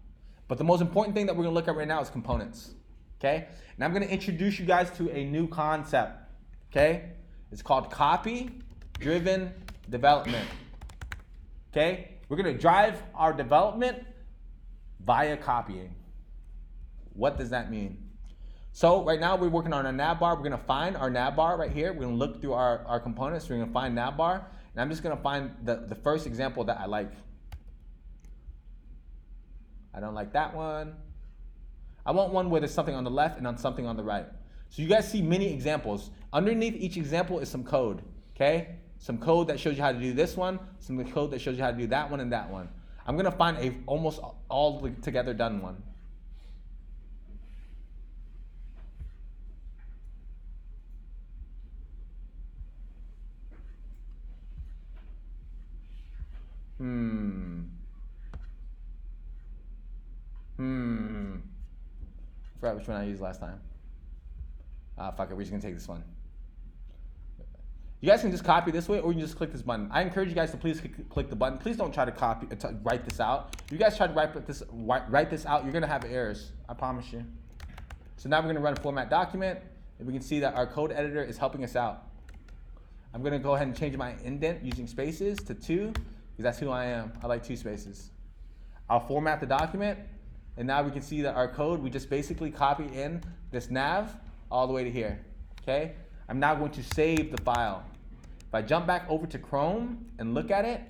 But the most important thing that we're gonna look at right now is components. Okay? And I'm going to introduce you guys to a new concept. Okay? It's called copy-driven development. Okay? We're going to drive our development via copying. What does that mean? So right now we're working on our navbar. We're going to find our navbar right here. We're going to look through our components. We're going to find navbar. And I'm just going to find the first example that I like. I don't like that one. I want one where there's something on the left and something on the right. So you guys see many examples. Underneath each example is some code, okay? Some code that shows you how to do this one, some code that shows you how to do that one and that one. I'm going to find a almost all together done one. Forgot which one I used last time. Fuck it, we're just gonna take this one. You guys can just copy this way, or you can just click this button. I encourage you guys to please click the button. Please don't try to write this out. If you guys try to write this out, you're gonna have errors. I promise you. So now we're gonna run a format document, and we can see that our code editor is helping us out. I'm gonna go ahead and change my indent using spaces to 2, because that's who I am. I like 2 spaces. I'll format the document, and now we can see that our code, we just basically copy in this nav all the way to here, okay? I'm now going to save the file. If I jump back over to Chrome and look at it,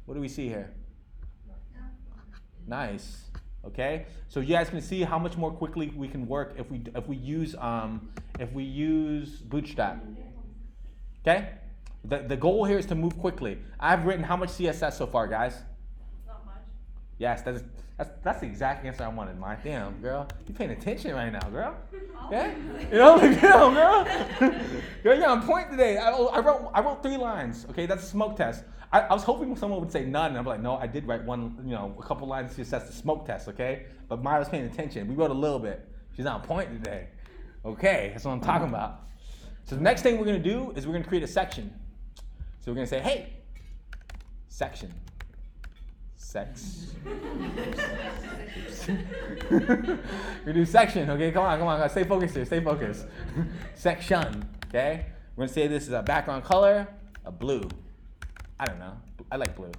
what do we see here? Nice, okay? So you guys can see how much more quickly we can work if we use Bootstrap, okay? The goal here is to move quickly. I've written how much CSS so far, guys? Not much. Yes, that's the exact answer I wanted, Mike. Damn, girl. You paying attention right now, girl. Yeah? You know, like, damn, girl. Girl, you're on point today. I wrote 3 lines. Okay, that's a smoke test. I was hoping someone would say none, and I'm like, no, I did write a couple lines just as the smoke test, okay? But Maya was paying attention. We wrote a little bit. She's on point today. Okay, that's what I'm talking about. So the next thing we're gonna do is we're gonna create a section. So we're gonna say, hey, section. Sex. We do section, okay? Come on. Stay focused here. Stay focused. Section, okay? We're gonna say this is a background color, a blue. I don't know. I like blue.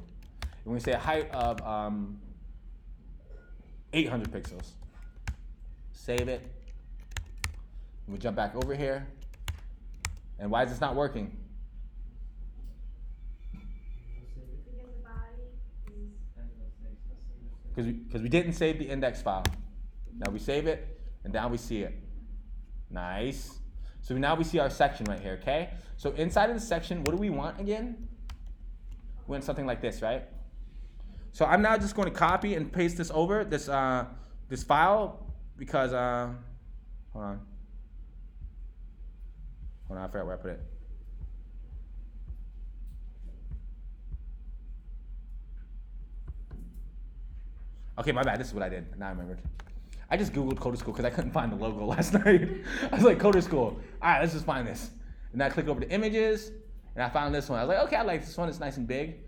We're gonna say a height of 800 pixels. Save it. We jump back over here. And why is this not working? Because we didn't save the index file. Now we save it, and now we see it. Nice. So now we see our section right here, okay? So inside of the section, what do we want again? We want something like this, right? So I'm now just going to copy and paste this over, this file, because, hold on, I forgot where I put it. Okay, my bad. This is what I did. Now I remembered. I just Googled Coder School because I couldn't find the logo last night. I was like, Coder School. All right, let's just find this. And then I clicked over to images, and I found this one. I was like, okay, I like this one. It's nice and big.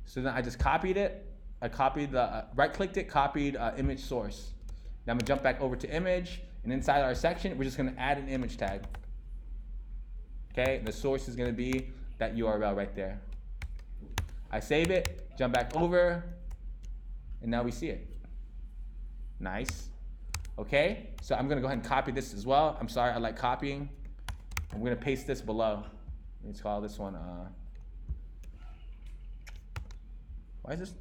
So then I just copied it. I copied the, right-clicked it, copied image source. Now I'm going to jump back over to image, and inside our section, we're just going to add an image tag. Okay, the source is going to be that URL right there. I save it, jump back over, and now we see it. Nice. Okay, so I'm gonna go ahead and copy this as well. I'm sorry, I like copying. I'm gonna paste this below. Let's call this one, why is this?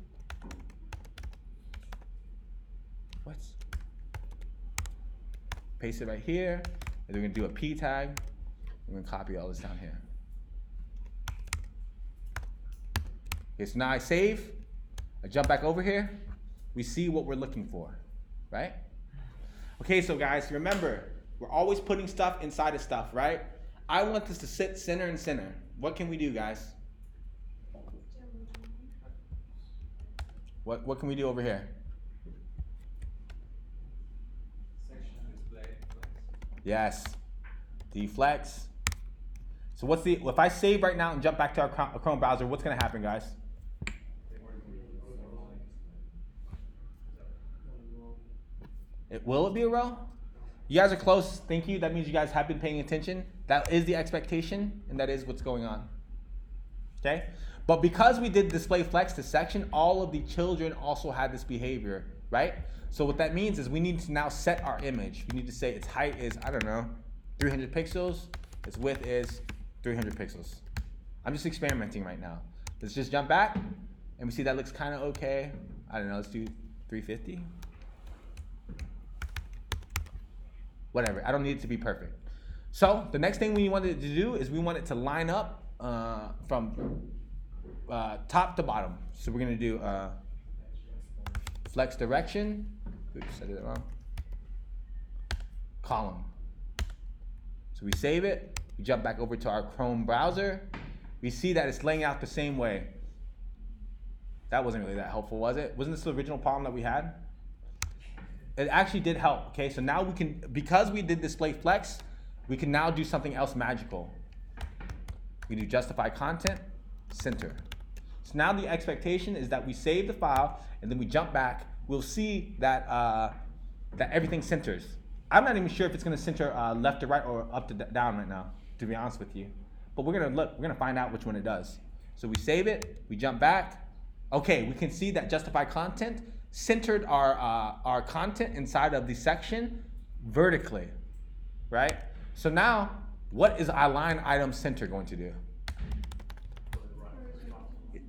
What? Paste it right here, and we're gonna do a P tag. We're gonna copy all this down here. Okay, so now I save, I jump back over here. We see what we're looking for, right? Okay, so guys, remember, we're always putting stuff inside of stuff, right? I want this to sit center and center. What can we do, guys? What can we do over here? Section display. Yes, deflex. So what's the, if I save right now and jump back to our Chrome browser, what's gonna happen, guys? Will it be a row? You guys are close. Thank you. That means you guys have been paying attention. That is the expectation, and that is what's going on. Okay? But because we did display flex to section, all of the children also had this behavior, right? So what that means is we need to now set our image. We need to say its height is, I don't know, 300 pixels. Its width is 300 pixels. I'm just experimenting right now. Let's just jump back, and we see that looks kind of okay. I don't know, let's do 350. Whatever, I don't need it to be perfect. So the next thing we wanted to do is we want it to line up from top to bottom. So we're gonna do flex direction. Oops, I did it wrong. Column. So we save it. We jump back over to our Chrome browser. We see that it's laying out the same way. That wasn't really that helpful, was it? Wasn't this the original problem that we had? It actually did help, okay? So now we can, because we did display flex, we can now do something else magical. We do justify content, center. So now the expectation is that we save the file and then we jump back. We'll see that, that everything centers. I'm not even sure if it's gonna center left to right or up to down right now, to be honest with you. But we're gonna find out which one it does. So we save it, we jump back. Okay, we can see that justify content centered our content inside of the section vertically, right? So now, what is our line item center going to do?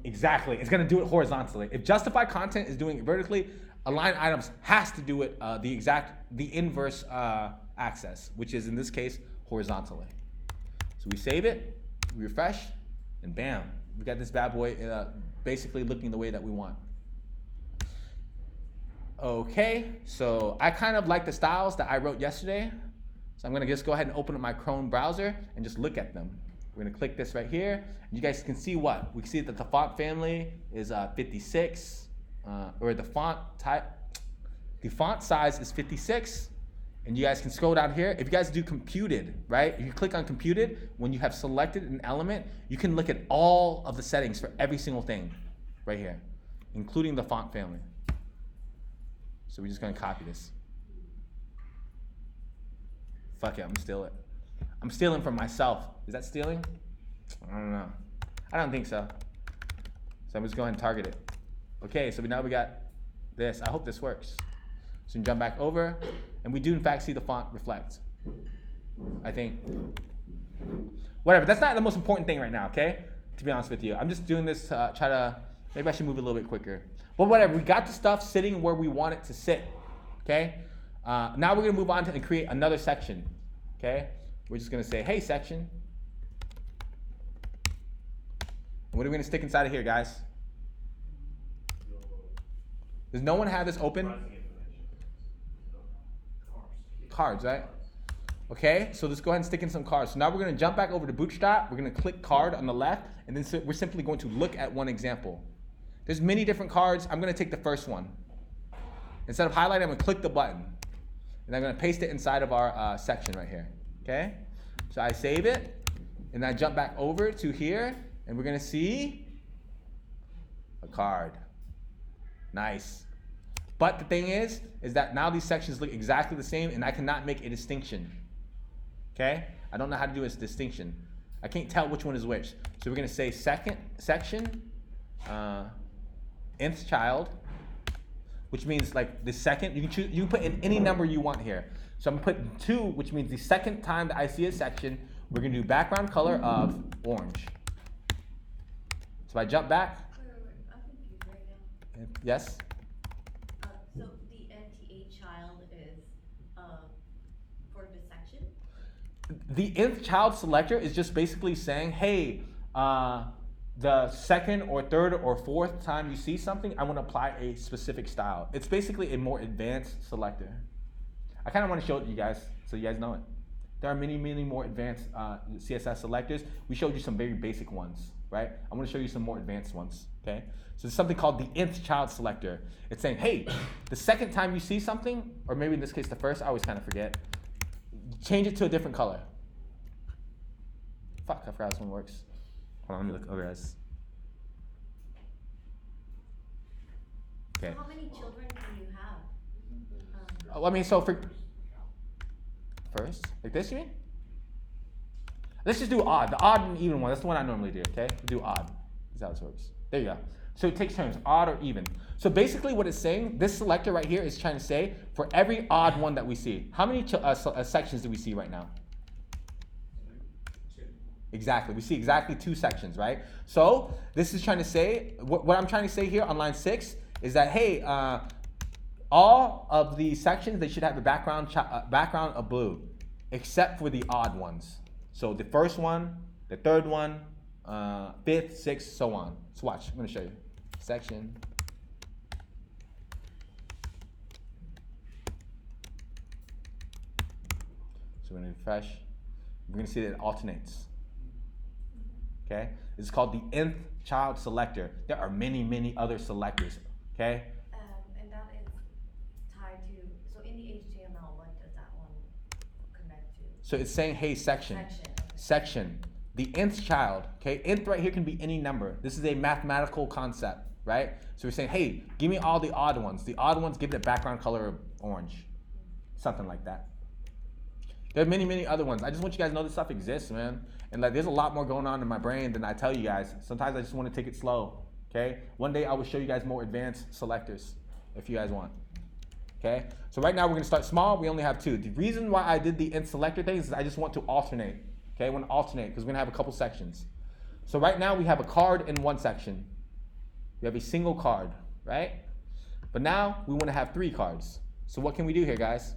Exactly, it's gonna do it horizontally. If justify content is doing it vertically, align items has to do it the inverse axis, which is in this case horizontally. So we save it, we refresh, and bam, we got this bad boy basically looking the way that we want. Okay, so I kind of like the styles that I wrote yesterday. So I'm gonna just go ahead and open up my Chrome browser and just look at them. We're gonna click this right here. And you guys can see what? We can see that the font family is 56, or the font size is 56. And you guys can scroll down here. If you guys do computed, right? If you click on computed, when you have selected an element, you can look at all of the settings for every single thing right here, including the font family. So we're just gonna copy this. Fuck it, I'm gonna steal it. I'm stealing from myself. Is that stealing? I don't know. I don't think so. So I'm just going to target it. Okay, so now we got this. I hope this works. So we jump back over, and we do in fact see the font reflect. I think. Whatever, that's not the most important thing right now, okay? To be honest with you. I'm just doing this to try to, maybe I should move it a little bit quicker. But whatever, we got the stuff sitting where we want it to sit, okay? Now we're gonna move on to and create another section, okay? We're just gonna say, hey section. And what are we gonna stick inside of here, guys? Does no one have this open? Cards, right? Okay, so let's go ahead and stick in some cards. So now we're gonna jump back over to Bootstrap. We're gonna click card on the left, and then we're simply going to look at one example. There's many different cards. I'm gonna take the first one. Instead of highlighting, I'm gonna click the button. And I'm gonna paste it inside of our section right here, okay? So I save it, and I jump back over to here, and we're gonna see a card. Nice. But the thing is that now these sections look exactly the same, and I cannot make a distinction, okay? I don't know how to do a distinction. I can't tell which one is which. So we're gonna say second section, nth child, which means like the second, you can put in any number you want here. So I'm gonna put 2, which means the second time that I see a section, we're gonna do background color of orange. So I jump back. Wait, I'm confused right now. Yes? So the NTA child is for the section? The nth child selector is just basically saying, hey, the second or third or fourth time you see something, I want to apply a specific style. It's basically a more advanced selector. I kind of want to show it to you guys so you guys know it. There are many, many more advanced CSS selectors. We showed you some very basic ones, right? I want to show you some more advanced ones, okay? So there's something called the nth child selector. It's saying, hey, the second time you see something, or maybe in this case the first, I always kind of forget, change it to a different color. Fuck, I forgot this one works. Hold on, let me look over this. Okay. How many children can you have? I mean, so for first, like this, you mean? Let's just do odd. The odd and even one. That's the one I normally do. Okay, do odd. That's how this works. There you go. So it takes turns, odd or even. So basically, what it's saying, this selector right here is trying to say for every odd one that we see. How many sections do we see right now? Exactly. We see exactly 2 sections, right? So this is trying to say, what I'm trying to say here on line 6 is that, hey, all of the sections, they should have a background of blue, except for the odd ones. So the first one, the third one, 5th, 6th, so on. So watch, I'm going to show you. Section. So we're going to refresh. We're going to see that it alternates. Okay? This is called the nth child selector. There are many, many other selectors. Okay? And that is tied to, so in the HTML, what does that one connect to? So it's saying, hey, section. Section. Section. The nth child. Okay? Nth right here can be any number. This is a mathematical concept, right? So we're saying, hey, give me all the odd ones. The odd ones, give it a background color of orange. Something like that. There are many, many other ones. I just want you guys to know this stuff exists, man. And like, there's a lot more going on in my brain than I tell you guys. Sometimes I just want to take it slow, okay? One day I will show you guys more advanced selectors if you guys want, okay? So right now we're going to start small. We only have 2. The reason why I did the int selector thing is I just want to alternate, okay? I want to alternate because we're going to have a couple sections. So right now we have a card in one section. We have a single card, right? But now we want to have 3 cards. So what can we do here, guys?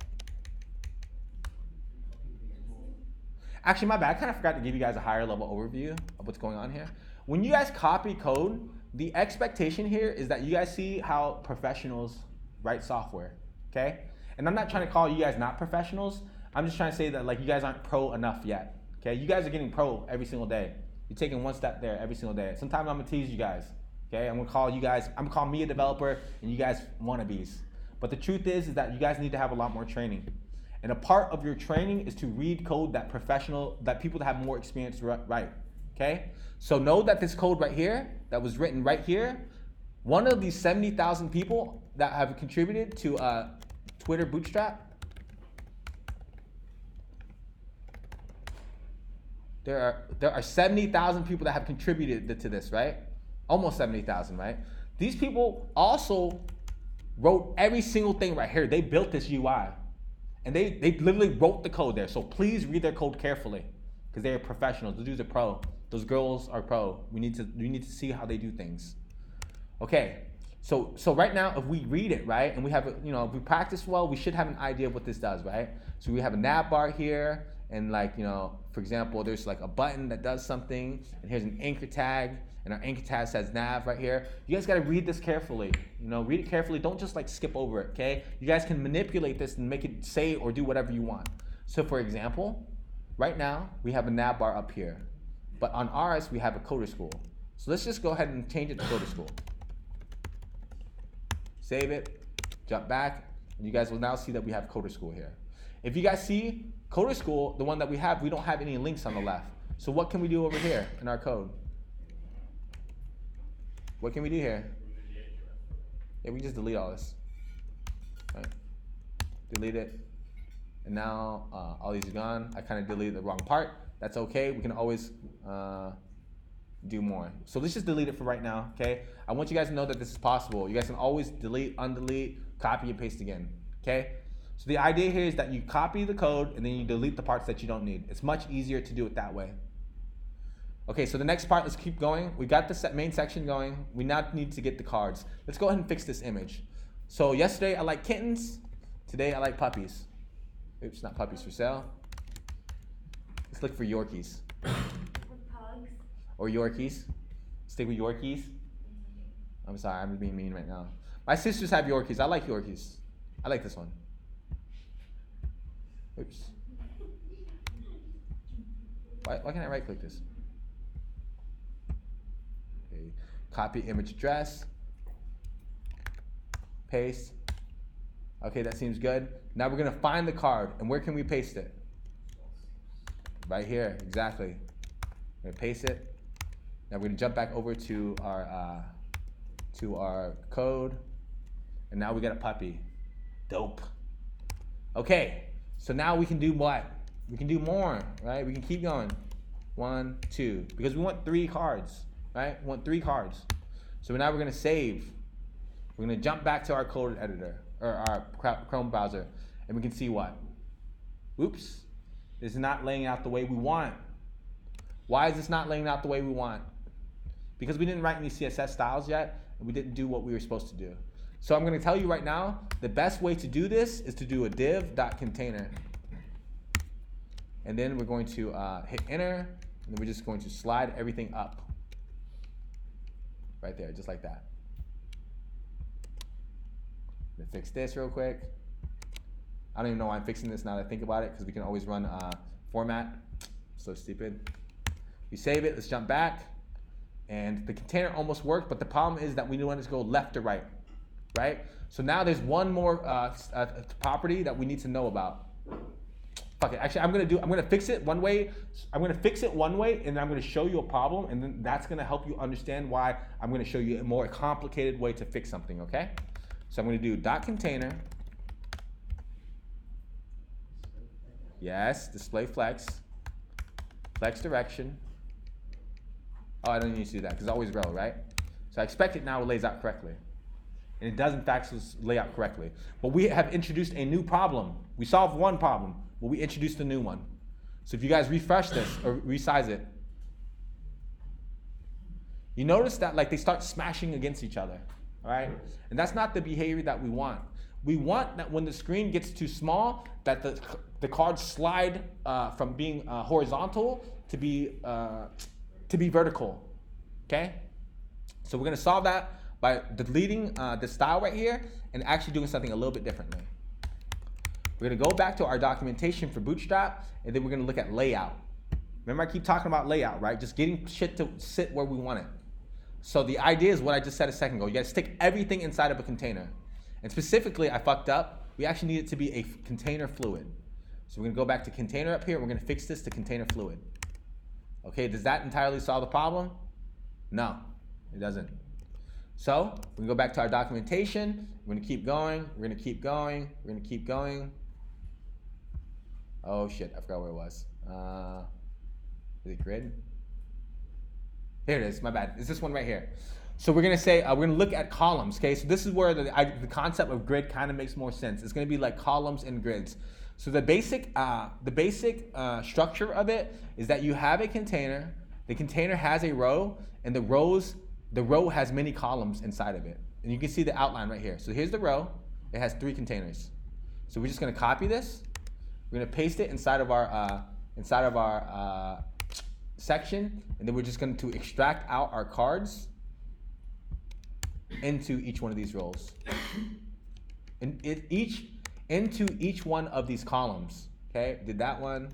Actually, my bad. I kind of forgot to give you guys a higher level overview of what's going on here. When you guys copy code, the expectation here is that you guys see how professionals write software, okay? And I'm not trying to call you guys not professionals. I'm just trying to say that like you guys aren't pro enough yet, okay? You guys are getting pro every single day. You're taking one step there every single day. Sometimes I'm gonna tease you guys, okay? I'm gonna call me a developer and you guys wannabes. But the truth is that you guys need to have a lot more training. And a part of your training is to read code that people that have more experience write, okay? So know that this code right here, that was written right here, one of these 70,000 people that have contributed to Twitter Bootstrap, there are 70,000 people that have contributed to this, right? Almost 70,000, right? These people also wrote every single thing right here. They built this UI. And they literally wrote the code there. So please read their code carefully because they are professionals. Those dudes are pro. Those girls are pro. We need to see how they do things. Okay, so right now if we read it, right, and we have, if we practice well, we should have an idea of what this does, right? So we have a nav bar here, and like, for example, there's like a button that does something, and here's an anchor tag, and our anchor tag says nav right here. You guys got to read this carefully. Read it carefully. Don't just like skip over it, okay? You guys can manipulate this and make it say or do whatever you want. So for example, right now we have a nav bar up here, but on ours we have a coder school. So let's just go ahead and change it to coder school. Save it, jump back, and you guys will now see that we have coder school here. If you guys see coder school, the one that we don't have any links on the left. So what can we do over here in our code? What can we do here? Yeah, we just delete all this. Right? Delete it. And now all these are gone. I kind of deleted the wrong part. That's okay. We can always do more. So let's just delete it for right now, okay? I want you guys to know that this is possible. You guys can always delete, undelete, copy, and paste again, okay? So the idea here is that you copy the code and then you delete the parts that you don't need. It's much easier to do it that way. Okay, so the next part, let's keep going. We got the main section going. We now need to get the cards. Let's go ahead and fix this image. So yesterday I liked kittens. Today I like puppies. Oops, not puppies for sale. Let's look for Yorkies. Pugs. Or Yorkies. Stick with Yorkies. I'm sorry, I'm being mean right now. My sisters have Yorkies. I like Yorkies. I like this one. Oops. Why can't I right click this? Okay. Copy image address. Paste. Okay, that seems good. Now we're gonna find the card, and where can we paste it? Right here, exactly. We're gonna paste it. Now we're gonna jump back over to our code, and now we got a puppy. Dope. Okay, so now we can do what? We can do more, right? We can keep going. 1, 2, because we want 3 cards, right? We want 3 cards. So now we're gonna save. We're gonna jump back to our code editor, or our Chrome browser, and we can see what? Oops, this is not laying out the way we want. Why is this not laying out the way we want? Because we didn't write any CSS styles yet, and we didn't do what we were supposed to do. So I'm gonna tell you right now, the best way to do this is to do a div.container. And then we're going to hit enter, and then we're just going to slide everything up. Right there, just like that. Let's fix this real quick. I don't even know why I'm fixing this now that I think about it, because we can always run format. So stupid. We save it, let's jump back. And the container almost worked, but the problem is that we want it to go left to right, right? So now there's one more property that we need to know about. Fuck it, actually I'm gonna fix it one way. I'm gonna fix it one way, and then I'm gonna show you a problem, and then that's gonna help you understand why I'm gonna show you a more complicated way to fix something, okay? So I'm gonna do .container. Yes, display flex direction. Oh, I don't need to do that because it's always row, right? So I expect it now lays out correctly. And it does in fact lay out correctly. But we have introduced a new problem. We solved one problem, but we introduced a new one. So if you guys refresh this or resize it, you notice that like they start smashing against each other, all right? And that's not the behavior that we want. We want that when the screen gets too small, that the cards slide from being horizontal to be vertical, okay? So we're gonna solve that by deleting the style right here and actually doing something a little bit differently. We're gonna go back to our documentation for Bootstrap, and then we're gonna look at layout. Remember I keep talking about layout, right? Just getting shit to sit where we want it. So the idea is what I just said a second ago. You gotta stick everything inside of a container. And specifically, I fucked up. We actually need it to be a container fluid. So we're gonna go back to container up here, and we're gonna fix this to container fluid. Okay, does that entirely solve the problem? No, it doesn't. So we're gonna go back to our documentation. We're gonna keep going. We're gonna keep going. We're gonna keep going. Oh shit, I forgot where it was. Is it grid? Here it is, my bad. It's this one right here. So we're gonna say, we're gonna look at columns, okay? So this is where the concept of grid kind of makes more sense. It's gonna be like columns and grids. So the basic structure of it is that you have a container, the container has a row, and the row has many columns inside of it. And you can see the outline right here. So here's the row, it has 3 containers. So we're just gonna copy this, we're gonna paste it inside of our section, and then we're just going to extract out our cards into each one of these rows. And into each one of these columns. Okay, did that one.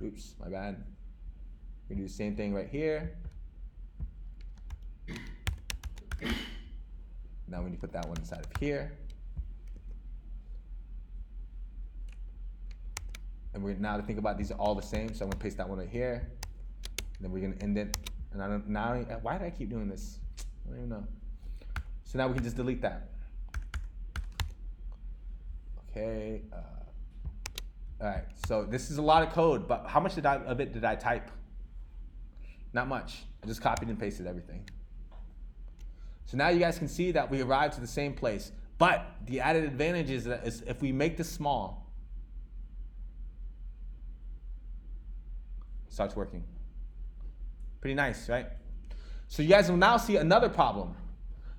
Oops, my bad. We're gonna do the same thing right here. Now we need to put that one inside of here. And we're now to think about these are all the same, so I'm gonna paste that one right here. And then we're gonna end it. And I don't now. Why did I keep doing this? I don't even know. So now we can just delete that. Okay. All right. So this is a lot of code, but how much of it did I type? Not much. I just copied and pasted everything. So now you guys can see that we arrived to the same place. But the added advantage is that if we make this small, it starts working. Pretty nice, right? So you guys will now see another problem.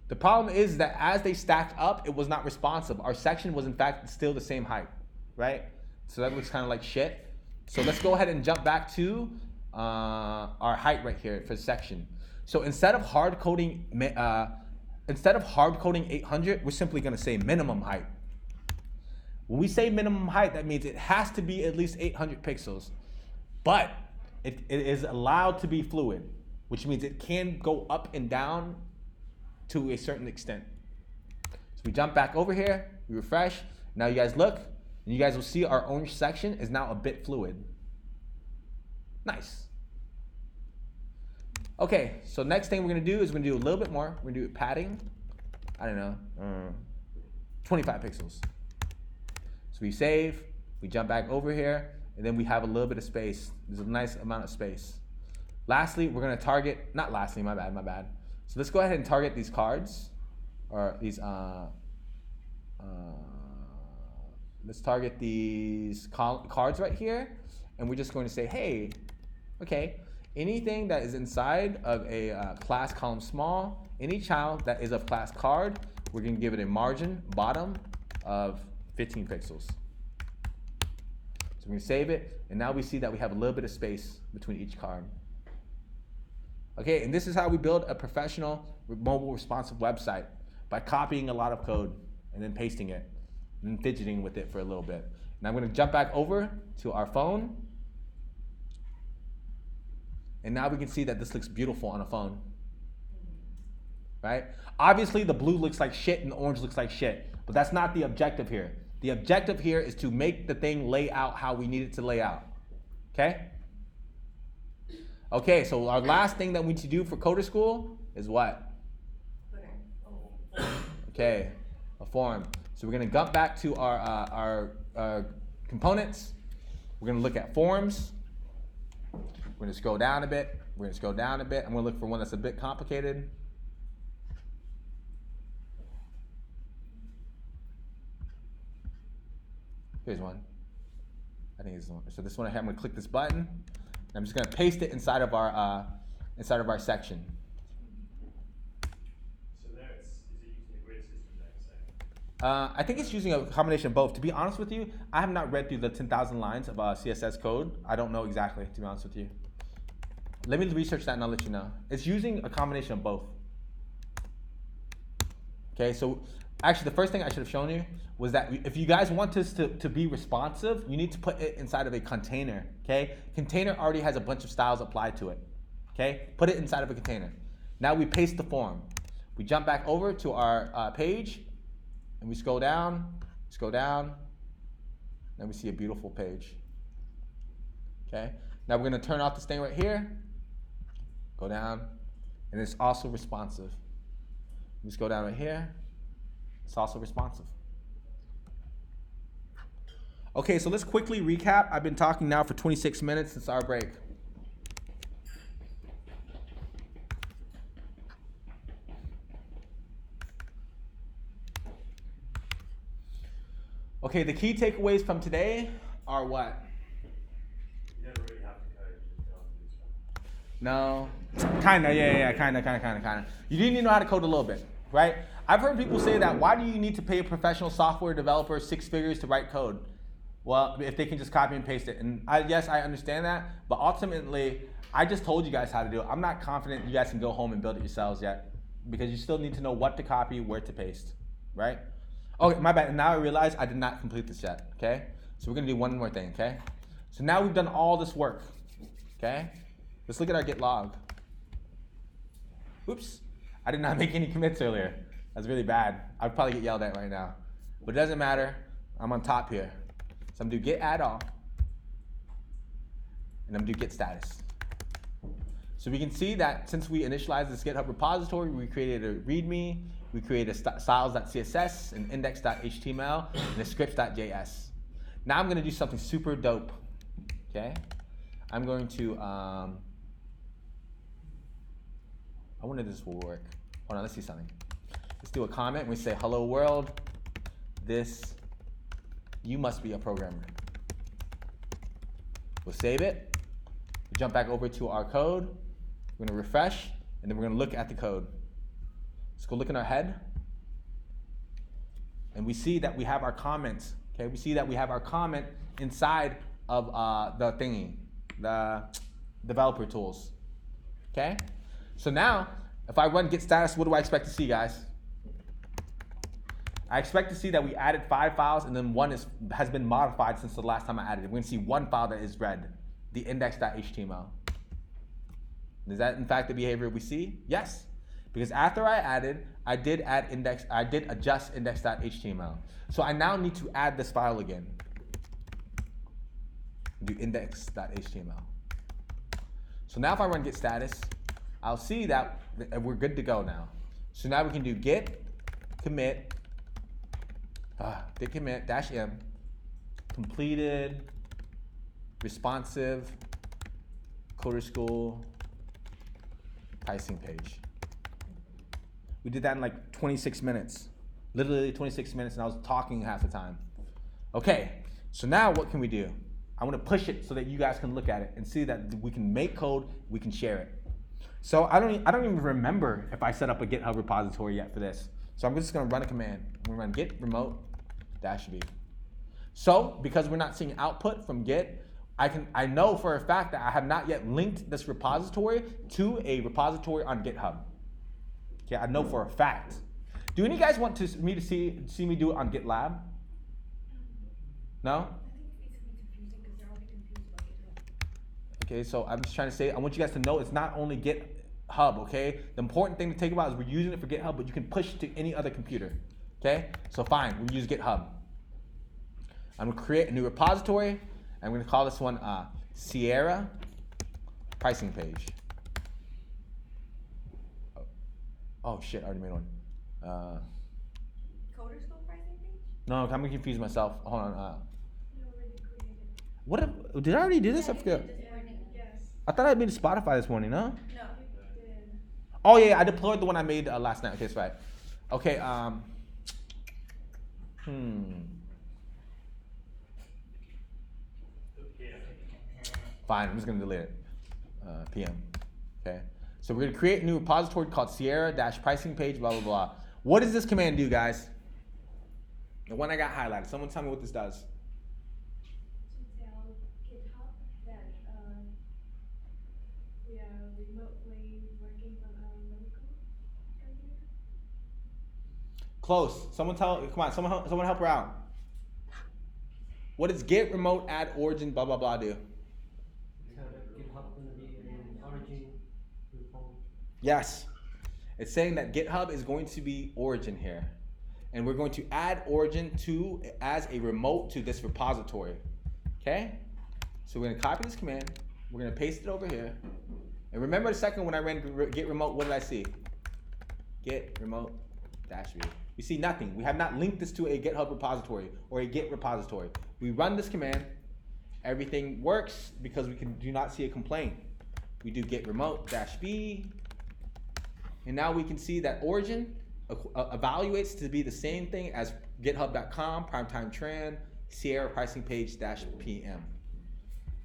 The problem is that as they stacked up, it was not responsive. Our section was in fact still the same height, right? So that looks kind of like shit. So let's go ahead and jump back to our height right here for the section. So instead of hard coding 800, we're simply going to say minimum height. When we say minimum height, that means it has to be at least 800 pixels, but it is allowed to be fluid, which means it can go up and down to a certain extent. So we jump back over here, we refresh. Now you guys look, and you guys will see our orange section is now a bit fluid. Nice. Okay, so next thing we're gonna do is we're gonna do a little bit more. We're gonna do padding, I don't know, 25 pixels. So So we save, we jump back over here, and then we have a little bit of space. There's a nice amount of space. Lastly, we're gonna target, not lastly, my bad. So let's go ahead and target these cards, or these, let's target these cards right here, and we're just going to say, hey, okay, anything that is inside of a class column small, any child that is of class card, we're gonna give it a margin bottom of 15 pixels. So we're gonna save it, and now we see that we have a little bit of space between each card. Okay, and this is how we build a professional mobile responsive website, by copying a lot of code and then pasting it and then fidgeting with it for a little bit. Now I'm gonna jump back over to our phone, and now we can see that this looks beautiful on a phone, right? Obviously the blue looks like shit and the orange looks like shit, but that's not the objective here. The objective here is to make the thing lay out how we need it to lay out, okay? Okay, so our last thing that we need to do for Coder School is what? Okay, a form. So we're gonna jump back to our components. We're gonna look at forms. We're gonna scroll down a bit. I'm gonna look for one that's a bit complicated. Here's one. I think it's the one. So this one, I'm gonna click this button. I'm just gonna paste it inside of our section. So there is it using a grid system there, so? I think it's using a combination of both. To be honest with you, I have not read through the 10,000 lines of CSS code. I don't know exactly, to be honest with you. Let me research that and I'll let you know. It's using a combination of both. Okay, so actually the first thing I should have shown you was that if you guys want this to be responsive, you need to put it inside of a container, okay? Container already has a bunch of styles applied to it, okay? Put it inside of a container. Now we paste the form. We jump back over to our page, and we scroll down, then we see a beautiful page, okay? Now we're gonna turn off this thing right here, go down, and it's also responsive. We just go down right here, it's also responsive. Okay, so let's quickly recap. I've been talking now for 26 minutes since our break. Okay, the key takeaways from today are what? You never really have to code, just go on Bootstrap. No, kinda. You do need to know how to code a little bit, right? I've heard people say that, why do you need to pay a professional software developer 6 figures to write code? Well, if they can just copy and paste it. And yes, I understand that, but ultimately, I just told you guys how to do it. I'm not confident you guys can go home and build it yourselves yet, because you still need to know what to copy, where to paste, right? Okay, my bad, and now I realize I did not complete this yet, okay? So we're gonna do one more thing, okay? So now we've done all this work, okay? Let's look at our git log. Oops, I did not make any commits earlier. That's really bad. I'd probably get yelled at right now. But it doesn't matter, I'm on top here. So I'm gonna do git add all, and I'm gonna do git status. So we can see that since we initialized this GitHub repository, we created a README, we created a styles.css, an index.html, and a scripts.js. Now I'm gonna do something super dope, okay? I'm going to, I wonder if this will work. Hold on, let's see something. Let's do a comment. We say, hello world, you must be a programmer. We'll save it. We'll jump back over to our code. We're gonna refresh, and then we're gonna look at the code. Let's go look in our head. And we see that we have our comments, okay? We see that we have our comment inside of the thingy, the developer tools, okay? So now, if I run git status, what do I expect to see, guys? I expect to see that we added 5 files, and then one has been modified since the last time I added it. We're gonna see one file that is read, the index.html. Is that in fact the behavior we see? Yes, because after I added, I did adjust index.html. So I now need to add this file again. Do index.html. So now if I run git status, I'll see that we're good to go now. So now we can do git commit -m completed, responsive, Coder School, pricing page. We did that in like 26 minutes. Literally 26 minutes, and I was talking half the time. Okay, so now what can we do? I want to push it so that you guys can look at it and see that we can make code, we can share it. So I don't even remember if I set up a GitHub repository yet for this. So I'm just gonna run a command. I'm gonna run git remote -v. So because we're not seeing output from Git, I know for a fact that I have not yet linked this repository to a repository on GitHub. Okay, I know for a fact. Do any of you guys want me to see me do it on GitLab? No? I think it's confusing because they're already confused about GitHub. Okay, so I'm just trying to say, I want you guys to know it's not only GitHub, okay? The important thing to take about is we're using it for GitHub, but you can push it to any other computer, okay? So fine, we use GitHub. I'm gonna create a new repository. I'm gonna call this one Sierra pricing page. Oh shit, I already made one. Coder School pricing page? No, I'm gonna confuse myself. Hold on. You already created. What? Did I already do this? I forget. This morning. Yes, I thought I made Spotify this morning, no? No. you did. Oh yeah, I deployed the one I made last night. Okay, that's right. Okay. Fine, I'm just gonna delete it. PM. Okay. So we're gonna create a new repository called Sierra-pricing page, blah blah blah. What does this command do, guys? The one I got highlighted. Someone tell me what this does. To tell GitHub that we are remotely working on our local computer. Close. Someone help her out. What does git remote add origin blah blah blah do? So GitHub gonna be in origin repo. Yes. It's saying that GitHub is going to be origin here. And we're going to add origin as a remote to this repository. Okay? So we're going to copy this command. We're going to paste it over here. And remember a second when I ran git remote, what did I see? Git remote -v. We see nothing. We have not linked this to a GitHub repository or a Git repository. We run this command. Everything works because we do not see a complaint. We do git remote -v. And now we can see that origin evaluates to be the same thing as github.com, primetime tran, Sierra pricing page -pm.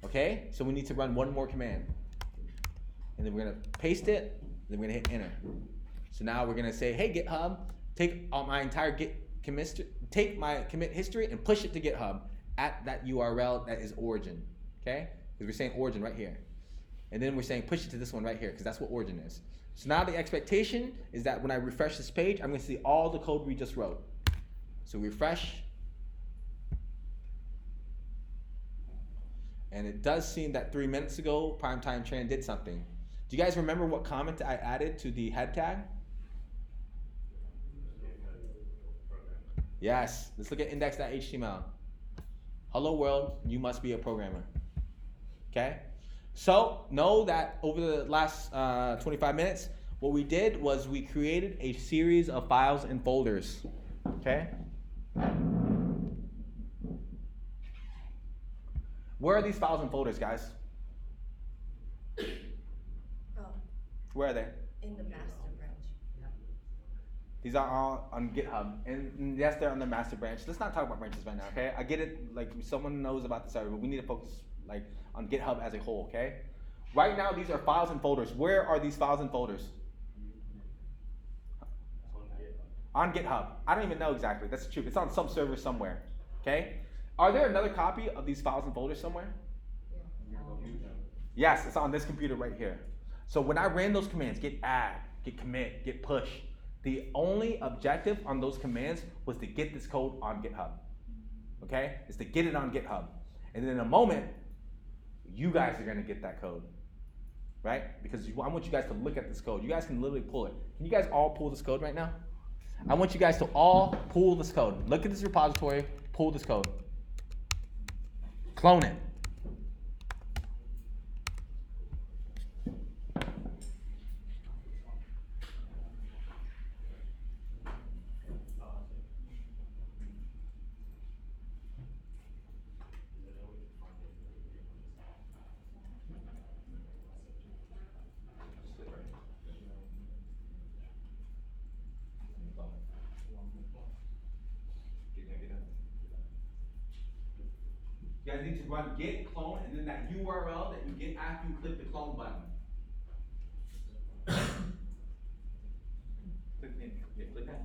Okay, so we need to run one more command. And then we're gonna paste it, then we're gonna hit enter. So now we're gonna say, hey GitHub, take my entire take my commit history and push it to GitHub at that URL that is origin. Okay? Because we're saying origin right here. And then we're saying push it to this one right here, because that's what origin is. So now the expectation is that when I refresh this page, I'm going to see all the code we just wrote. So refresh. And it does seem that 3 minutes ago, Primetime Tran did something. Do you guys remember what comment I added to the head tag? Yes. Let's look at index.html. Hello world, you must be a programmer. Okay? So know that over the last 25 minutes, what we did was we created a series of files and folders. Okay? Where are these files and folders, guys? Oh, Where are they? in the master branch. These are all on GitHub. And yes, they're on the master branch. Let's not talk about branches right now, okay? I get it, like someone knows about the server, but we need to focus on GitHub as a whole, okay? Right now, these are files and folders. Where are these files and folders? On GitHub. I don't even know exactly. That's the truth. It's on some server somewhere, okay? Are there another copy of these files and folders somewhere? Yes, it's on this computer right here. So when I ran those commands, git add, git commit, git push, the only objective on those commands was to get this code on GitHub, okay? It's to get it on GitHub. And then in a moment, you guys are gonna get that code, right? Because I want you guys to look at this code. You guys can literally pull it. Can you guys all pull this code right now? I want you guys to all pull this code. Look at this repository, pull this code. Clone it. guys need to run git clone and then that URL that you get after you click the clone button. Click it. Yeah, click that.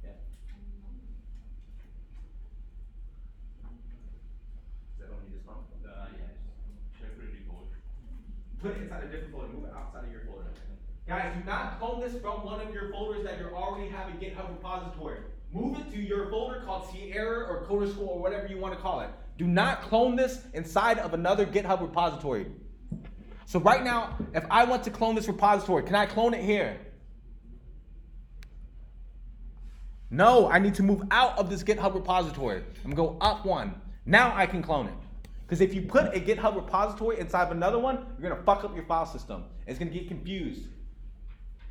Yeah. Is that only this one? Yeah. Should I put a new folder? Put it inside a different folder. Move it outside of your folder. Guys, do not clone this from one of your folders that you already have a GitHub repository. Move it to your folder called Sierra or Coder School or whatever you want to call it. Do not clone this inside of another GitHub repository. So right now, if I want to clone this repository, can I clone it here? No, I need to move out of this GitHub repository. I'm gonna go up one. Now I can clone it. Because if you put a GitHub repository inside of another one, you're gonna fuck up your file system. It's gonna get confused.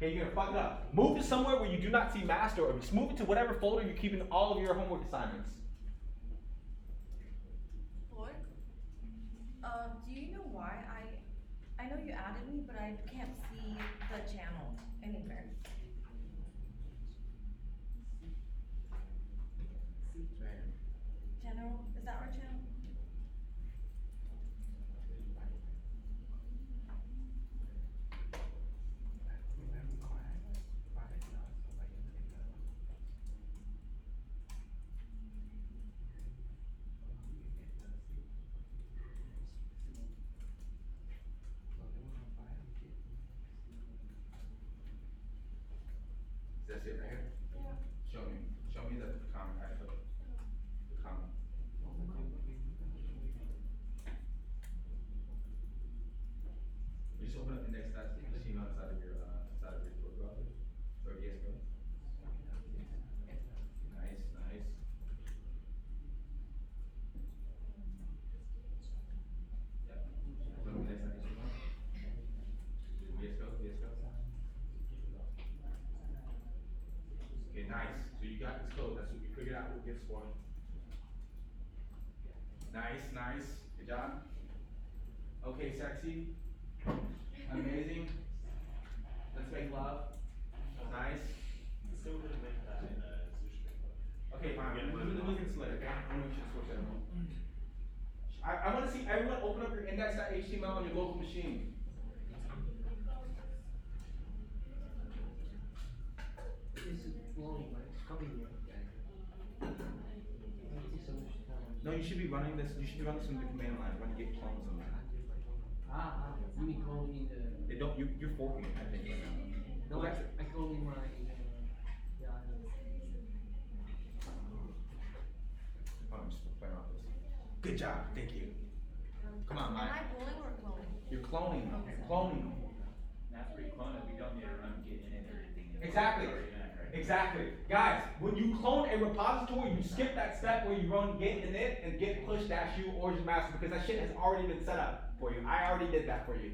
Okay, you're gonna fuck it up. Move to somewhere where you do not see master, or just move it to whatever folder you're keeping all of your homework assignments. Floyd, do you know why I know you added me, but I can't see the channel anywhere. Channel, is that our channel? That's it right here? Yeah. Show me the comment I put. The comment. Just open up index.html inside of your code browser or VS Code. Nice. Yep. Open up index.html. VS Code. Okay, nice. So you got this code. That's what you figured out what gets for. Nice. Good job. Okay, sexy. Amazing. Let's make love. Nice. Still couldn't make that in Bootstrap. Okay, fine. Look at Slate, okay? I'm gonna switch that on. I want to see everyone open up your index.html on your local machine. This is flowing, but it's coming here. No, you should be running this. You should be running this in the command line. Run git clone something. You mean clone in the... You're forking it, I think, right now. No, Okay. I clone in my... yeah, Oh, I'm just playing around with this. Good job. Thank you. Come on, Am Mike. I pulling or cloning? You're cloning. Cloning. That's pretty clone it. We don't need to run git in it or anything. Exactly. Exactly. Guys, when you clone a repository, you skip that step where you run git init and git push -u origin master because that shit has already been set up for you. I already did that for you.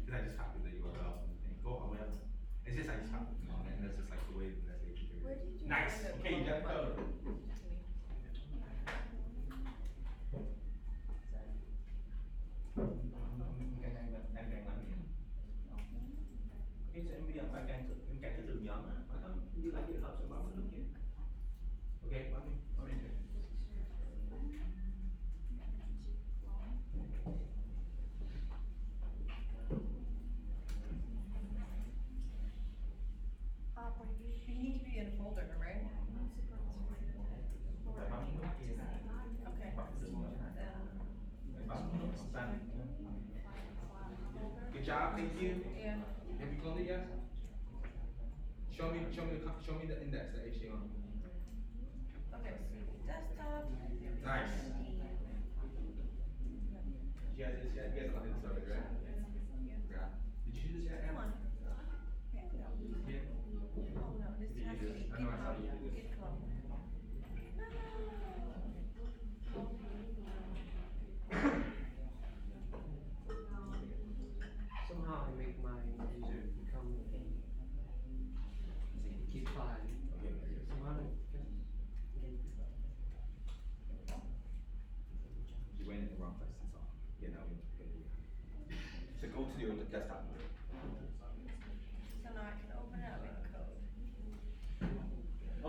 Because I just copied the URL and go on whatever. It's just I just copied it and that's just like the way that they keep Where it. did you Nice. find the Okay, you got the clone code. button? Okay, so em phải cài cái từ nhóm á, như là cái hộp sẽ báo nó kia. Okay, báo đi. You need to be in a folder, right? Okay. Good job, thank you. Yeah. Have you cloned it yet? Show me the index, the HTML. Okay, so desktop. Nice. You guys did this yet? You guys all did this already, right? Yeah. Did you do this yet, Come Emma? on. Yeah. Oh no, this has to be I know, I saw you do this. GitHub. somehow I make my user become a key file. Somehow I just get You went in the wrong place, that's all. Yeah, no, we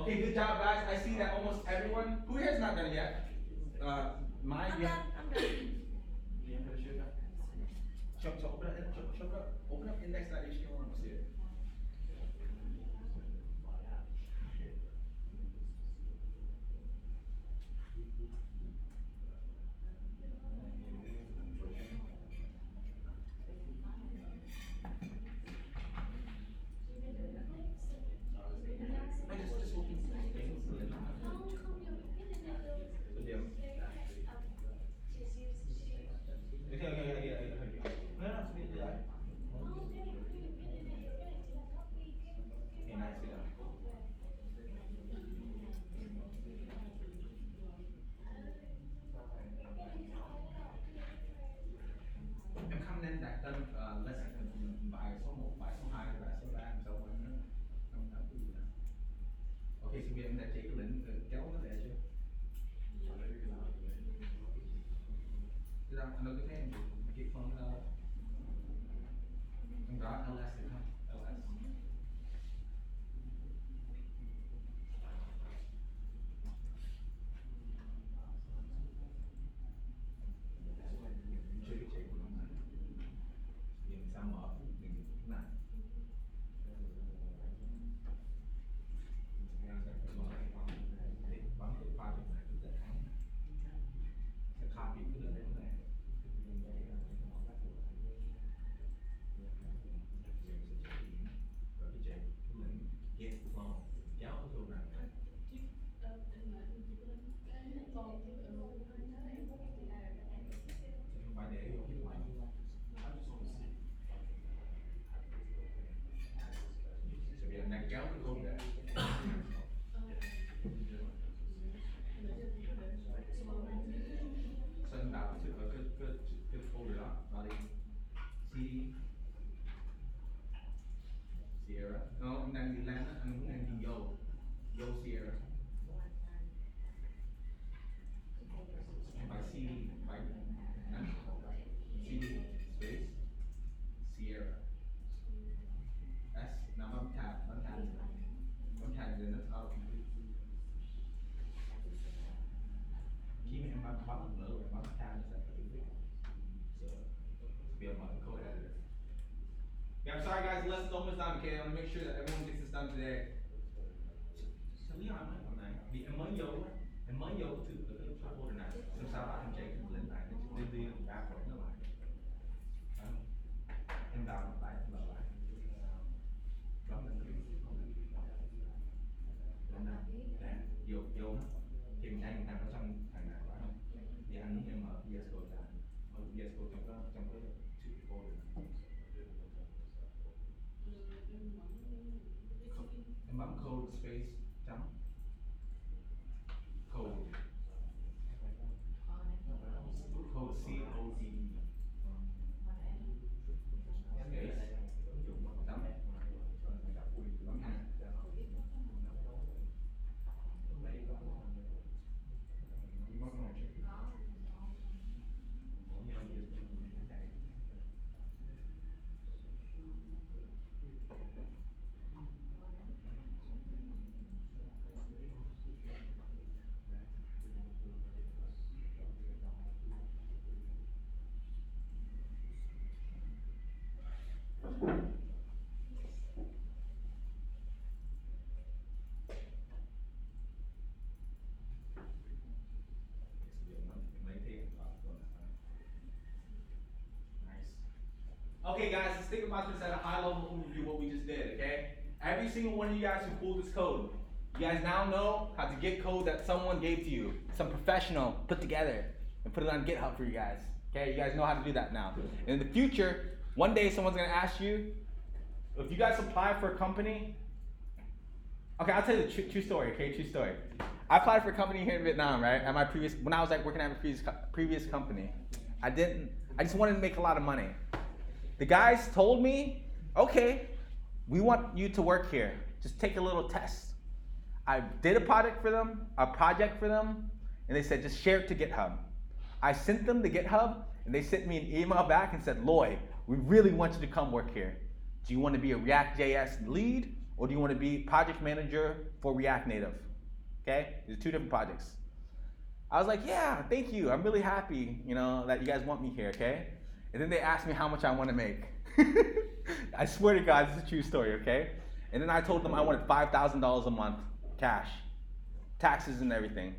Okay, good job, guys. I see that almost everyone. Who here is not done yet? Mine. I'm Yeah. done, I'm done. Show open up index.html and see it. Just open things. Em comment đặt tên lesson bài số 1, bài số 2, bài số 3, số 4 nữa. Không đọc cái gì nữa. Ok, sinh viên em đã chỉ cái link kéo nó để chưa? Thế ra anh đâu có thấy em kịp phân em rõ LS được không? LS. Chưa biết chạy của nó mà. Mình sao mở mình cái này. Bấm cái file này cũng dễ thắng. Sẽ copy cái link này. Kéo cái code ra. Send out to cái folder đó, vào đi. CD Sierra. No, anh đang đi lên á, anh muốn đang đi Yo Sierra. Bài CD, bài CD space Sierra. S, now bấm tab then it's out of complete. Khi mà em bấm nữa rồi bấm tab nó sẽ tự viết. So, be a modern code editor. Yeah, I'm sorry guys, the lesson's almost done, okay? I want to make sure that everyone gets this done today. So Leon, vì em mới vô từ cái folder này, xong sau đó em chạy cái link này, nó đi ra khỏi nó lại. Em vào lại, bấm lên vô thì mình thấy mình nằm ở trong thằng nào phải không? Thì anh muốn em mở VS Code ra, mở VS Code trong cái folder này. Em bấm code space chấm code CODE Okay guys, let's think about this at a high level overview what we just did, okay? Every single one of you guys who pulled this code, you guys now know how to get code that someone gave to you, some professional put together, and put it on GitHub for you guys. Okay, you guys know how to do that now. And in the future, one day someone's gonna ask you, if you guys apply for a company, okay, I'll tell you the true story, okay, true story. I applied for a company here in Vietnam, right? At my when I was like working at my previous company, I just wanted to make a lot of money. The guys told me, okay, we want you to work here. Just take a little test. I did a project for them, and they said, just share it to GitHub. I sent them to GitHub, and they sent me an email back and said, Lloyd, we really want you to come work here. Do you want to be a React.js lead, or do you want to be project manager for React Native? Okay, these are two different projects. I was like, yeah, thank you. I'm really happy, that you guys want me here, okay? And then they asked me how much I want to make. I swear to God, this is a true story, okay? And then I told them I wanted $5,000 a month, cash, taxes and everything.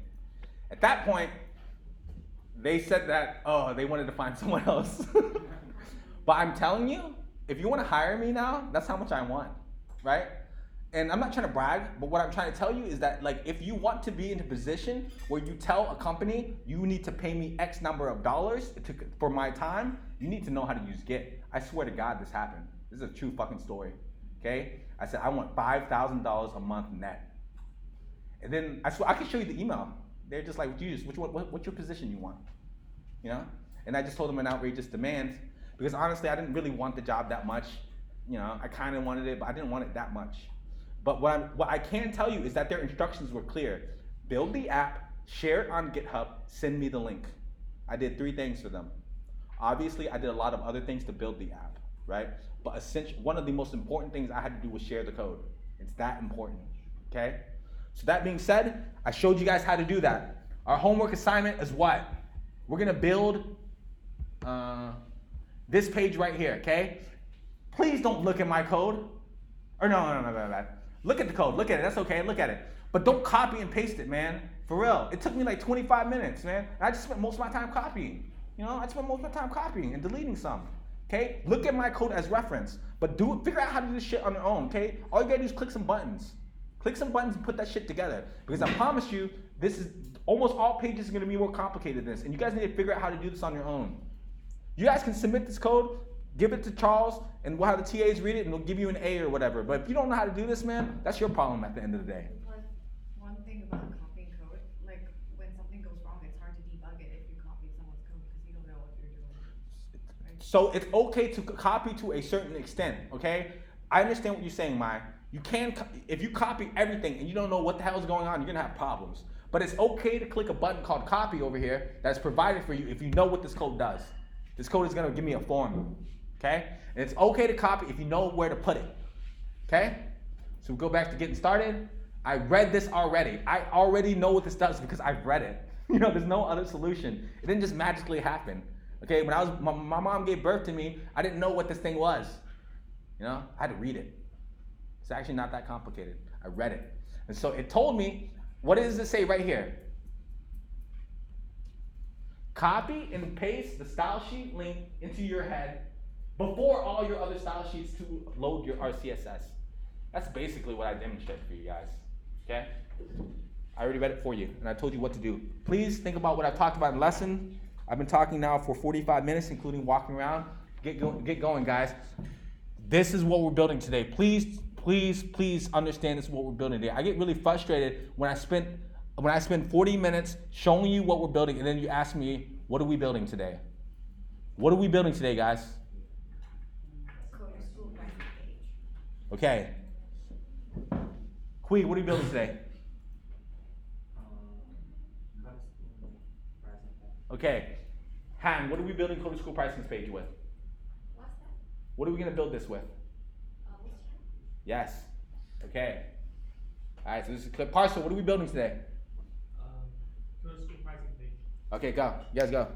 At that point, they said that, they wanted to find someone else. But I'm telling you, if you want to hire me now, that's how much I want, right? And I'm not trying to brag, but what I'm trying to tell you is that, like, if you want to be in a position where you tell a company you need to pay me X number of dollars for my time, you need to know how to use Git. I swear to God this happened. This is a true fucking story, okay? I said, I want $5,000 a month net. And then, I swear, I can show you the email. They're just like, Jesus, what's your position you want? And I just told them an outrageous demand, because honestly, I didn't really want the job that much. I kind of wanted it, but I didn't want it that much. But what I can tell you is that their instructions were clear. Build the app, share it on GitHub, send me the link. I did 3 things for them. Obviously, I did a lot of other things to build the app, right? But essentially, one of the most important things I had to do was share the code. It's that important, okay? So that being said, I showed you guys how to do that. Our homework assignment is what? We're gonna build this page right here, okay? Please don't look at my code. Or no. Look at the code, look at it, that's okay, look at it. But don't copy and paste it, man. For real. It took me like 25 minutes, man. And I just spent most of my time copying. I spent most of my time copying and deleting some. Okay? Look at my code as reference. But figure out how to do this shit on your own, okay? All you gotta do is click some buttons. Click some buttons and put that shit together. Because I promise you, this is almost all pages are gonna be more complicated than this. And you guys need to figure out how to do this on your own. You guys can submit this code, give it to Charles, and we'll have the TAs read it, and they'll give you an A or whatever. But if you don't know how to do this, man, that's your problem at the end of the day. But one thing about copying code, like when something goes wrong, it's hard to debug it if you copy someone's code because you don't know what you're doing. Right? So it's okay to copy to a certain extent, okay? I understand what you're saying, Mai. You can, if you copy everything and you don't know what the hell is going on, you're gonna have problems. But it's okay to click a button called copy over here that's provided for you if you know what this code does. This code is gonna give me a form, okay? And it's okay to copy if you know where to put it, okay? So we go back to getting started. I read this already. I already know what this does because I've read it. There's no other solution. It didn't just magically happen, okay? When my mom gave birth to me, I didn't know what this thing was. I had to read it. It's actually not that complicated. I read it. And so it told me, what does it say right here? Copy and paste the style sheet link into your head before all your other style sheets to load your RCSS. That's basically what I demonstrated for you guys, okay? I already read it for you, and I told you what to do. Please think about what I've talked about in the lesson. I've been talking now for 45 minutes, including walking around. Get going, guys. This is what we're building today. Please understand this is what we're building today. I get really frustrated when I spend 40 minutes showing you what we're building, and then you ask me, what are we building today? What are we building today, guys? Code to school pricing page. Okay. Kui, what are you building today? Okay. Han, what are we building Code to School pricing page with? What's that? What are we going to build this with? Bootstrap? Yes. Okay. All right, so this is clip. Parcel, what are we building today? Code to school pricing page. Okay, go. You guys go.